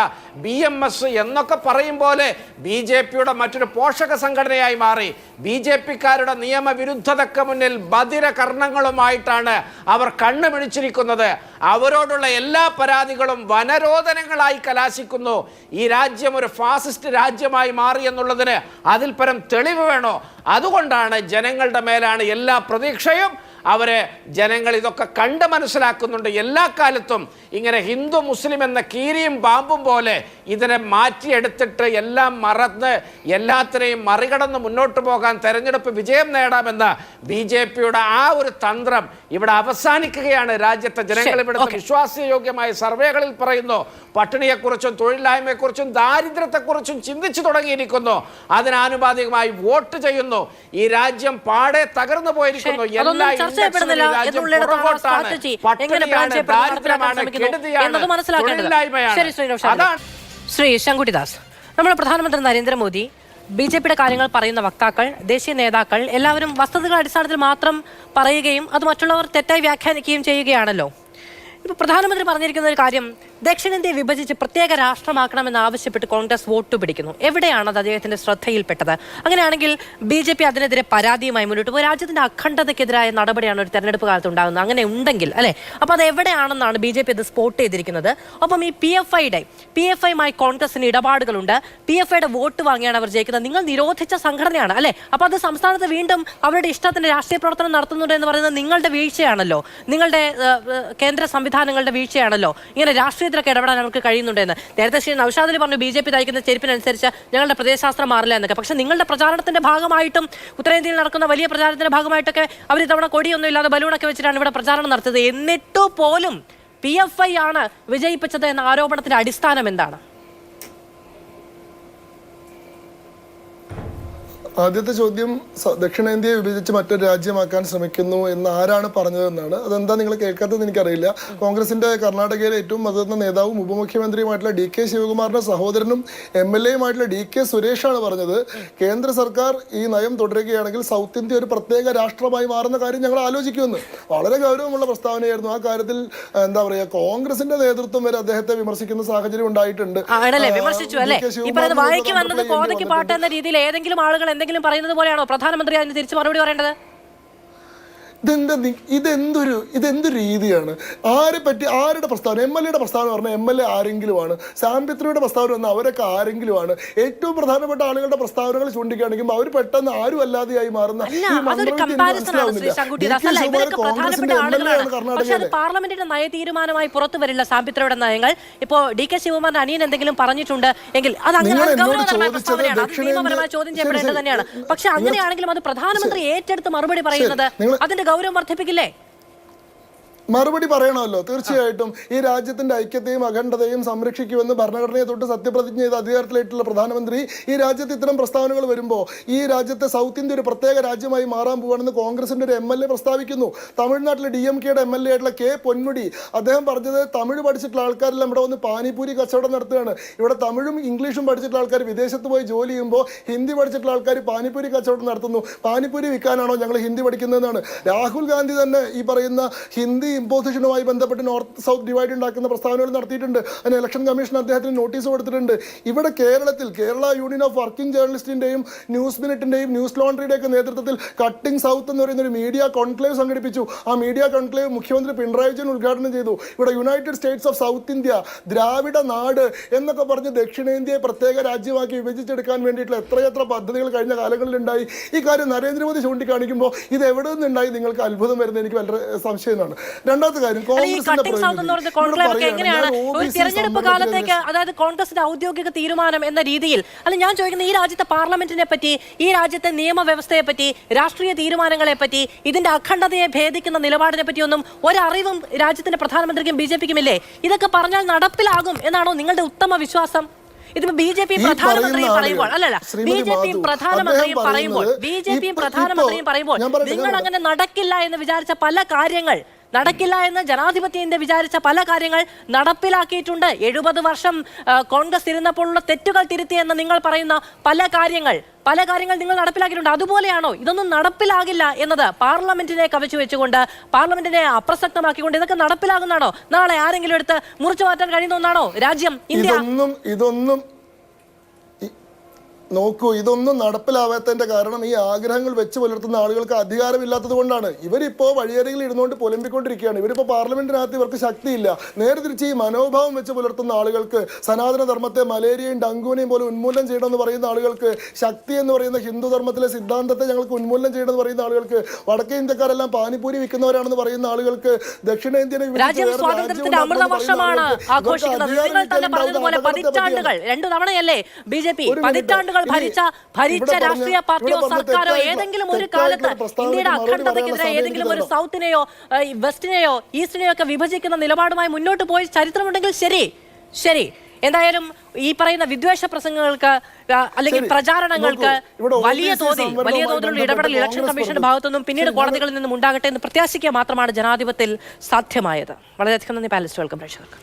BMS എന്നൊക്കെ പറയും പോലെ BJPയുടെ മറ്റൊരു പോഷക സംഘടനയായി മാറി. BJPക്കാരുടെ നിയമവിരുദ്ധതയ്ക്ക് മുന്നിൽ ബധിര കർണങ്ങളുമായിട്ടാണ് അവർ കണ്ണുമിഴിച്ചിരിക്കുന്നത്. അവരോടുള്ള എല്ലാ പരാതികളും വനരോധനങ്ങളായി കലാശിക്കുന്നു. ഈ രാജ്യം ഒരു ഫാസിസ്റ്റ് രാജ്യമായി മാറി എന്നുള്ളതിന് അതിൽ പരം തെളിവ് വേണോ? അതുകൊണ്ടാണ് ജനങ്ങളുടെ മേലാണ് എല്ലാ പ്രതീക്ഷയും. അവരെ ജനങ്ങൾ ഇതൊക്കെ കണ്ട് മനസ്സിലാക്കുന്നുണ്ട്. എല്ലാ കാലത്തും ഇങ്ങനെ ഹിന്ദു മുസ്ലിം എന്ന കീരിയും പാമ്പും പോലെ ഇതിനെ മാറ്റിയെടുത്തിട്ട് എല്ലാം മറന്ന് എല്ലാത്തിനെയും മറികടന്ന് മുന്നോട്ട് പോകാൻ തെരഞ്ഞെടുപ്പ് വിജയം നേടാമെന്ന BJPയുടെ ആ ഒരു തന്ത്രം ഇവിടെ അവസാനിക്കുകയാണ്. രാജ്യത്തെ ജനങ്ങൾ ഇവിടുത്തെ വിശ്വാസയോഗ്യമായ സർവേകളിൽ പറയുന്നു. പട്ടിണിയെക്കുറിച്ചും തൊഴിലില്ലായ്മയെക്കുറിച്ചും ദാരിദ്ര്യത്തെക്കുറിച്ചും ചിന്തിച്ചു തുടങ്ങിയിരിക്കുന്നു. അതിനാനുപാതികമായി വോട്ട് ചെയ്യുന്നു. ഈ രാജ്യം പാടെ തകർന്നു പോയിരിക്കുന്നു. എല്ലാ ശ്രീ ശങ്കുട്ടിദാസ്, നമ്മുടെ പ്രധാനമന്ത്രി നരേന്ദ്രമോദി, BJPയുടെ കാര്യങ്ങൾ പറയുന്ന വക്താക്കൾ, ദേശീയ നേതാക്കൾ എല്ലാവരും വസ്തുതകളുടെ അടിസ്ഥാനത്തിൽ മാത്രം പറയുകയും അത് മറ്റുള്ളവർ തെറ്റായി വ്യാഖ്യാനിക്കുകയും ചെയ്യുകയാണല്ലോ. ഇപ്പോൾ പ്രധാനമന്ത്രി പറഞ്ഞിരിക്കുന്ന ഒരു കാര്യം, ദക്ഷിണേന്ത്യയെ വിഭജിച്ച് പ്രത്യേക രാഷ്ട്രമാക്കണമെന്ന് ആവശ്യപ്പെട്ട് കോൺഗ്രസ് വോട്ട് പിടിക്കുന്നു. എവിടെയാണ് അത് അദ്ദേഹത്തിന്റെ ശ്രദ്ധയിൽപ്പെട്ടത്? അങ്ങനെയാണെങ്കിൽ BJP അതിനെതിരെ പരാതിയുമായി മുന്നോട്ട് പോകും. രാജ്യത്തിന്റെ അഖണ്ഡതയ്ക്കെതിരായ നടപടിയാണ് ഒരു തെരഞ്ഞെടുപ്പ് കാലത്ത് ഉണ്ടാകുന്നത്. അങ്ങനെ ഉണ്ടെങ്കിൽ അല്ലെ, അപ്പൊ അത് എവിടെയാണെന്നാണ് BJP ഇത് സ്പോട്ട് ചെയ്തിരിക്കുന്നത്. ഒപ്പം ഈ PFIയുമായി കോൺഗ്രസിന് ഇടപാടുകളുണ്ട്. PFIയുടെ വോട്ട് വാങ്ങിയാണ് അവർ ജയിക്കുന്നത്. നിങ്ങൾ നിരോധിച്ച സംഘടനയാണ് അല്ലെ, അപ്പൊ അത് സംസ്ഥാനത്ത് വീണ്ടും അവരുടെ ഇഷ്ടത്തിന് രാഷ്ട്രീയ പ്രവർത്തനം നടത്തുന്നുണ്ട് എന്ന് പറയുന്നത് നിങ്ങളുടെ വീഴ്ചയാണല്ലോ, നിങ്ങളുടെ കേന്ദ്ര സംവിധാനങ്ങളുടെ വീഴ്ചയാണല്ലോ. ഇങ്ങനെ രാഷ്ട്രീയത്തിലൊക്കെ ഇടപെടാൻ അവർക്ക് കഴിയുന്നുണ്ടെന്ന് നേരത്തെ ശ്രീ നൗഷാദ് അലി പറഞ്ഞു. BJP തയ്ക്കുന്ന ചെരുപ്പിനനുസരിച്ച് ഞങ്ങളുടെ പ്രദേശാസ്ത്രം മാറില്ല എന്നൊക്കെ. പക്ഷെ നിങ്ങളുടെ പ്രചാരണത്തിന്റെ ഭാഗമായിട്ടും ഉത്തരേന്ത്യയിൽ നടക്കുന്ന വലിയ പ്രചാരണത്തിന്റെ ഭാഗമായിട്ടൊക്കെ അവർ ഇത്തവണ കൊടിയൊന്നും ഇല്ലാതെ ബലൂണൊക്കെ വെച്ചിട്ടാണ് ഇവിടെ പ്രചാരണം നടത്തിയത്. എന്നിട്ടു പോലും PFI ആണ് വിജയിപ്പിച്ചത് എന്ന ആരോപണത്തിന്റെ അടിസ്ഥാനം എന്താണ്? ആദ്യത്തെ ചോദ്യം, ദക്ഷിണേന്ത്യയെ വിഭജിച്ച് മറ്റൊരു രാജ്യമാക്കാൻ ശ്രമിക്കുന്നു എന്ന് ആരാണ് പറഞ്ഞതെന്നാണ്. അതെന്താ നിങ്ങൾ കേൾക്കാത്തത് എനിക്കറിയില്ല. കോൺഗ്രസിന്റെ കർണാടകയിലെ ഏറ്റവും മുതിർന്ന നേതാവും ഉപമുഖ്യമന്ത്രിയുമായിട്ടുള്ള DK ശിവകുമാറിന്റെ സഹോദരനും MLAയുമായിട്ടുള്ള DK സുരേഷാണ് പറഞ്ഞത്, കേന്ദ്ര സർക്കാർ ഈ നയം തുടരുകയാണെങ്കിൽ സൗത്ത് ഇന്ത്യ ഒരു പ്രത്യേക രാഷ്ട്രമായി മാറുന്ന കാര്യം ഞങ്ങൾ ആലോചിക്കുമെന്ന്. വളരെ ഗൗരവമുള്ള പ്രസ്താവനയായിരുന്നു. ആ കാര്യത്തിൽ എന്താ പറയുക, കോൺഗ്രസിന്റെ നേതൃത്വം വരെ അദ്ദേഹത്തെ വിമർശിക്കുന്ന സാഹചര്യം ഉണ്ടായിട്ടുണ്ട്. വിമർശിച്ചു അല്ലേ? വായിക്ക് വന്നത് കോതയ്ക്ക് പാട്ട് എന്ന രീതിയിൽ ഏതെങ്കിലും ആളുകൾ എന്തെങ്കിലും പറയുന്നത് പോലെയാണോ പ്രധാനമന്ത്രി അതിന് തിരിച്ചു മറുപടി പറയേണ്ടത്? ഇതെന്ത് രീതിയാണ്? ആരുടെ പ്രസ്താവന? MLAയുടെ പ്രസ്താവന പറഞ്ഞാൽ MLA ആരെങ്കിലുമാണ്. സാംപിത്രിയുടെ പ്രസ്താവന പറഞ്ഞാൽ അവരൊക്കെ ആരെങ്കിലുമാണ്. ഏറ്റവും പ്രധാനപ്പെട്ട ആളുകളുടെ പ്രസ്താവനകൾ ചൂണ്ടിക്കാണെങ്കിൽ അവർ പെട്ടെന്ന് ആരും അല്ലാതെയായി മാറുന്ന പാർലമെന്റിന്റെ നയ തീരുമാനമായി പുറത്തു വരില്ല സാംപിത്രയുടെ നയങ്ങൾ. ഇപ്പോ DK ശിവകുമാറിന്റെ അനിയൻ എന്തെങ്കിലും പറഞ്ഞിട്ടുണ്ട് എങ്കിൽ അത് നിയമപരമായ ചോദ്യം ചെയ്യപ്പെടേണ്ടത് തന്നെയാണ്. പക്ഷെ അങ്ങനെയാണെങ്കിലും അത് പ്രധാനമന്ത്രി ഏറ്റെടുത്ത് മറുപടി പറയുന്നത് അതിന്റെ ഗൗരവം വർദ്ധിപ്പിക്കില്ലേ? മറുപടി പറയണമല്ലോ, തീർച്ചയായിട്ടും. ഈ രാജ്യത്തിന്റെ ഐക്യത്തെയും അഖണ്ഡതയും സംരക്ഷിക്കുമെന്ന് ഭരണഘടനയെ തൊട്ട് സത്യപ്രതിജ്ഞ ചെയ്ത് അധികാരത്തിലേറ്റുള്ള പ്രധാനമന്ത്രി ഈ രാജ്യത്ത് ഇത്തരം പ്രസ്താവനകൾ വരുമ്പോൾ ഈ രാജ്യത്തെ സൗത്ത് ഇന്ത്യ ഒരു പ്രത്യേക രാജ്യമായി മാറാൻ പോവാണെന്ന് കോൺഗ്രസിന്റെ ഒരു MLA പ്രസ്താവിക്കുന്നു. തമിഴ്നാട്ടിലെ DMKയുടെ MLA ആയിട്ടുള്ള K പൊന്മുടി അദ്ദേഹം പറഞ്ഞത്, തമിഴ് പഠിച്ചിട്ടുള്ള ആൾക്കാരെല്ലാം ഇവിടെ വന്ന് പാനിപൂരി കച്ചവടം നടത്തുകയാണ്. ഇവിടെ തമിഴും ഇംഗ്ലീഷും പഠിച്ചിട്ടുള്ള ആൾക്കാർ വിദേശത്ത് പോയി ജോലി ചെയ്യുമ്പോൾ ഹിന്ദി പഠിച്ചിട്ടുള്ള ആൾക്കാർ പാനിപൂരി കച്ചവടം നടത്തുന്നു. പാനിപൂരി വിൽക്കാനാണോ ഞങ്ങൾ ഹിന്ദി പഠിക്കുന്നതെന്നാണ്. രാഹുൽ ഗാന്ധി തന്നെ ഈ പറയുന്ന ഹിന്ദി ഇമ്പോസിഷനുമായി ബന്ധപ്പെട്ട് നോർത്ത് സൗത്ത് ഡിവൈഡ് ഉണ്ടാക്കുന്ന പ്രസ്താവനകൾ നടത്തിയിട്ടുണ്ട്. അതിന് ഇലക്ഷൻ കമ്മീഷൻ അദ്ദേഹത്തിന് നോട്ടീസ് കൊടുത്തിട്ടുണ്ട്. ഇവിടെ കേരളത്തിൽ കേരള യൂണിയൻ ഓഫ് വർക്കിംഗ് ജേർണലിസ്റ്റിന്റെയും ന്യൂസ് മിനിറ്റിന്റെയും ന്യൂസ് ലോണ്ടറിയുടെയൊക്കെ നേതൃത്വത്തിൽ കട്ടിംഗ് സൗത്ത് എന്ന് പറയുന്ന ഒരു മീഡിയ കോൺക്ലേവ് സംഘടിപ്പിച്ചു. ആ മീഡിയ കോൺക്ലേവ് മുഖ്യമന്ത്രി പിണറായി വിജയൻ ഉദ്ഘാടനം ചെയ്തു. ഇവിടെ United States of South India, Dravida Nadu എന്നൊക്കെ പറഞ്ഞ് ദക്ഷിണേന്ത്യയെ പ്രത്യേക രാജ്യമാക്കി വിഭജിച്ചെടുക്കാൻ വേണ്ടിയിട്ടുള്ള എത്രയെത്ര പദ്ധതികൾ കഴിഞ്ഞ കാലങ്ങളിലുണ്ടായി. ഈ കാര്യം നരേന്ദ്രമോദി ചൂണ്ടിക്കാണിക്കുമ്പോൾ ഇത് എവിടെ നിന്നുണ്ടായി നിങ്ങൾക്ക് അത്ഭുതം വരുന്നത് എനിക്ക് വളരെ സംശയമാണ്. രണ്ടാമത്തെ കാര്യം, തിരഞ്ഞെടുപ്പ് കാലത്തേക്ക്, അതായത് കോൺഗ്രസിന്റെ ഔദ്യോഗിക തീരുമാനം എന്ന രീതിയിൽ അല്ല ഞാൻ ചോദിക്കുന്നത്, ഈ രാജ്യത്തെ പാർലമെന്റിനെ പറ്റി, ഈ രാജ്യത്തെ നിയമവ്യവസ്ഥയെ പറ്റി, രാഷ്ട്രീയ തീരുമാനങ്ങളെ പറ്റി, ഇതിന്റെ അഖണ്ഡതയെ ഭേദിക്കുന്ന നിലപാടിനെ പറ്റിയൊന്നും ഒരറിവും രാജ്യത്തിന്റെ പ്രധാനമന്ത്രിക്കും BJPക്കും ഇല്ലേ? ഇതൊക്കെ പറഞ്ഞാൽ നടപ്പിലാകും എന്നാണോ നിങ്ങളുടെ ഉത്തമ വിശ്വാസം? ഇതിപ്പോ BJP പ്രധാനമന്ത്രിയും പറയുമ്പോൾ BJP പ്രധാനമന്ത്രിയും പറയുമ്പോൾ നിങ്ങൾ അങ്ങനെ നടക്കില്ല എന്ന് വിചാരിച്ച പല കാര്യങ്ങൾ, നടക്കില്ല എന്ന് ജനാധിപത്യ ഇന്ത്യ വിചാരിച്ച പല കാര്യങ്ങൾ നടപ്പിലാക്കിയിട്ടുണ്ട്. 70 വർഷം കോൺഗ്രസ് ഇരുന്നപ്പോഴുള്ള തെറ്റുകൾ തിരുത്തി എന്ന് നിങ്ങൾ പറയുന്ന പല കാര്യങ്ങൾ നിങ്ങൾ നടപ്പിലാക്കിയിട്ടുണ്ട്. അതുപോലെയാണോ ഇതൊന്നും നടപ്പിലാകില്ല എന്നത്? പാർലമെന്റിനെ കവച്ചു വെച്ചുകൊണ്ട്, പാർലമെന്റിനെ അപ്രസക്തമാക്കിക്കൊണ്ട് ഇതൊക്കെ നടപ്പിലാകുന്നാണോ? നാളെ ആരെങ്കിലും എടുത്ത് മുറിച്ചു മാറ്റാൻ കഴിയുന്ന ഒന്നാണോ രാജ്യം ഇന്ത്യ? നോക്കൂ, ഇതൊന്നും നടപ്പിലാവാത്തതിന്റെ കാരണം ഈ ആഗ്രഹങ്ങൾ വെച്ച് പുലർത്തുന്ന ആളുകൾക്ക് അധികാരമില്ലാത്തത് കൊണ്ടാണ്. ഇവരിപ്പോ വഴിയരികിൽ ഇരുന്നുകൊണ്ട് പൊലമ്പിക്കൊണ്ടിരിക്കുകയാണ്. ഇവരിപ്പോ പാർലമെന്റിനകത്ത് ഇവർക്ക് ശക്തിയില്ല. നേരെ തിരിച്ച് ഈ മനോഭാവം വെച്ച് പുലർത്തുന്ന ആളുകൾക്ക്, സനാതന ധർമ്മത്തെ മലേറിയയും ഡങ്കൂനെയും പോലെ ഉന്മൂലനം ചെയ്യണമെന്ന് പറയുന്ന ആളുകൾക്ക്, ശക്തി എന്ന് പറയുന്ന ഹിന്ദു ധർമ്മത്തിലെ സിദ്ധാന്തത്തെ ഞങ്ങൾക്ക് ഉന്മൂലനം ചെയ്യണമെന്ന് പറയുന്ന ആളുകൾക്ക്, വടക്കേ ഇന്ത്യക്കാരെല്ലാം പാനിപൂരി വിൽക്കുന്നവരാണെന്ന് പറയുന്ന ആളുകൾക്ക്, ദക്ഷിണേന്ത്യനെ ഭരിച്ച രാഷ്ട്രീയ പാർട്ടിയോ സർക്കാരോ ഏതെങ്കിലും ഒരു കാലത്ത് ഇന്ത്യയുടെ അഖണ്ഡതയ്ക്കെതിരെ ഏതെങ്കിലും ഒരു സൗത്തിനെയോ വെസ്റ്റിനെയോ ഈസ്റ്റിനെയോ ഒക്കെ വിഭജിക്കുന്ന നിലപാടുമായി മുന്നോട്ട് പോയി ചരിത്രമുണ്ടെങ്കിൽ ശരി. എന്തായാലും ഈ പറയുന്ന വിദ്വേഷ പ്രസംഗങ്ങൾക്ക് അല്ലെങ്കിൽ പ്രചാരണങ്ങൾക്ക് വലിയ തോതിലുള്ള ഇടപെടൽ ഇലക്ഷൻ കമ്മീഷന്റെ ഭാഗത്തുനിന്നും പിന്നീട് കോടതികളിൽ നിന്നും ഉണ്ടാകട്ടെ എന്ന് പ്രത്യാശിക്കുക മാത്രമാണ് ജനാധിപത്യത്തിൽ സാധ്യമായത്. വളരെയധികം നന്ദി പാനലിസ്റ്റുകൾക്കും പ്രേക്ഷകർക്കും.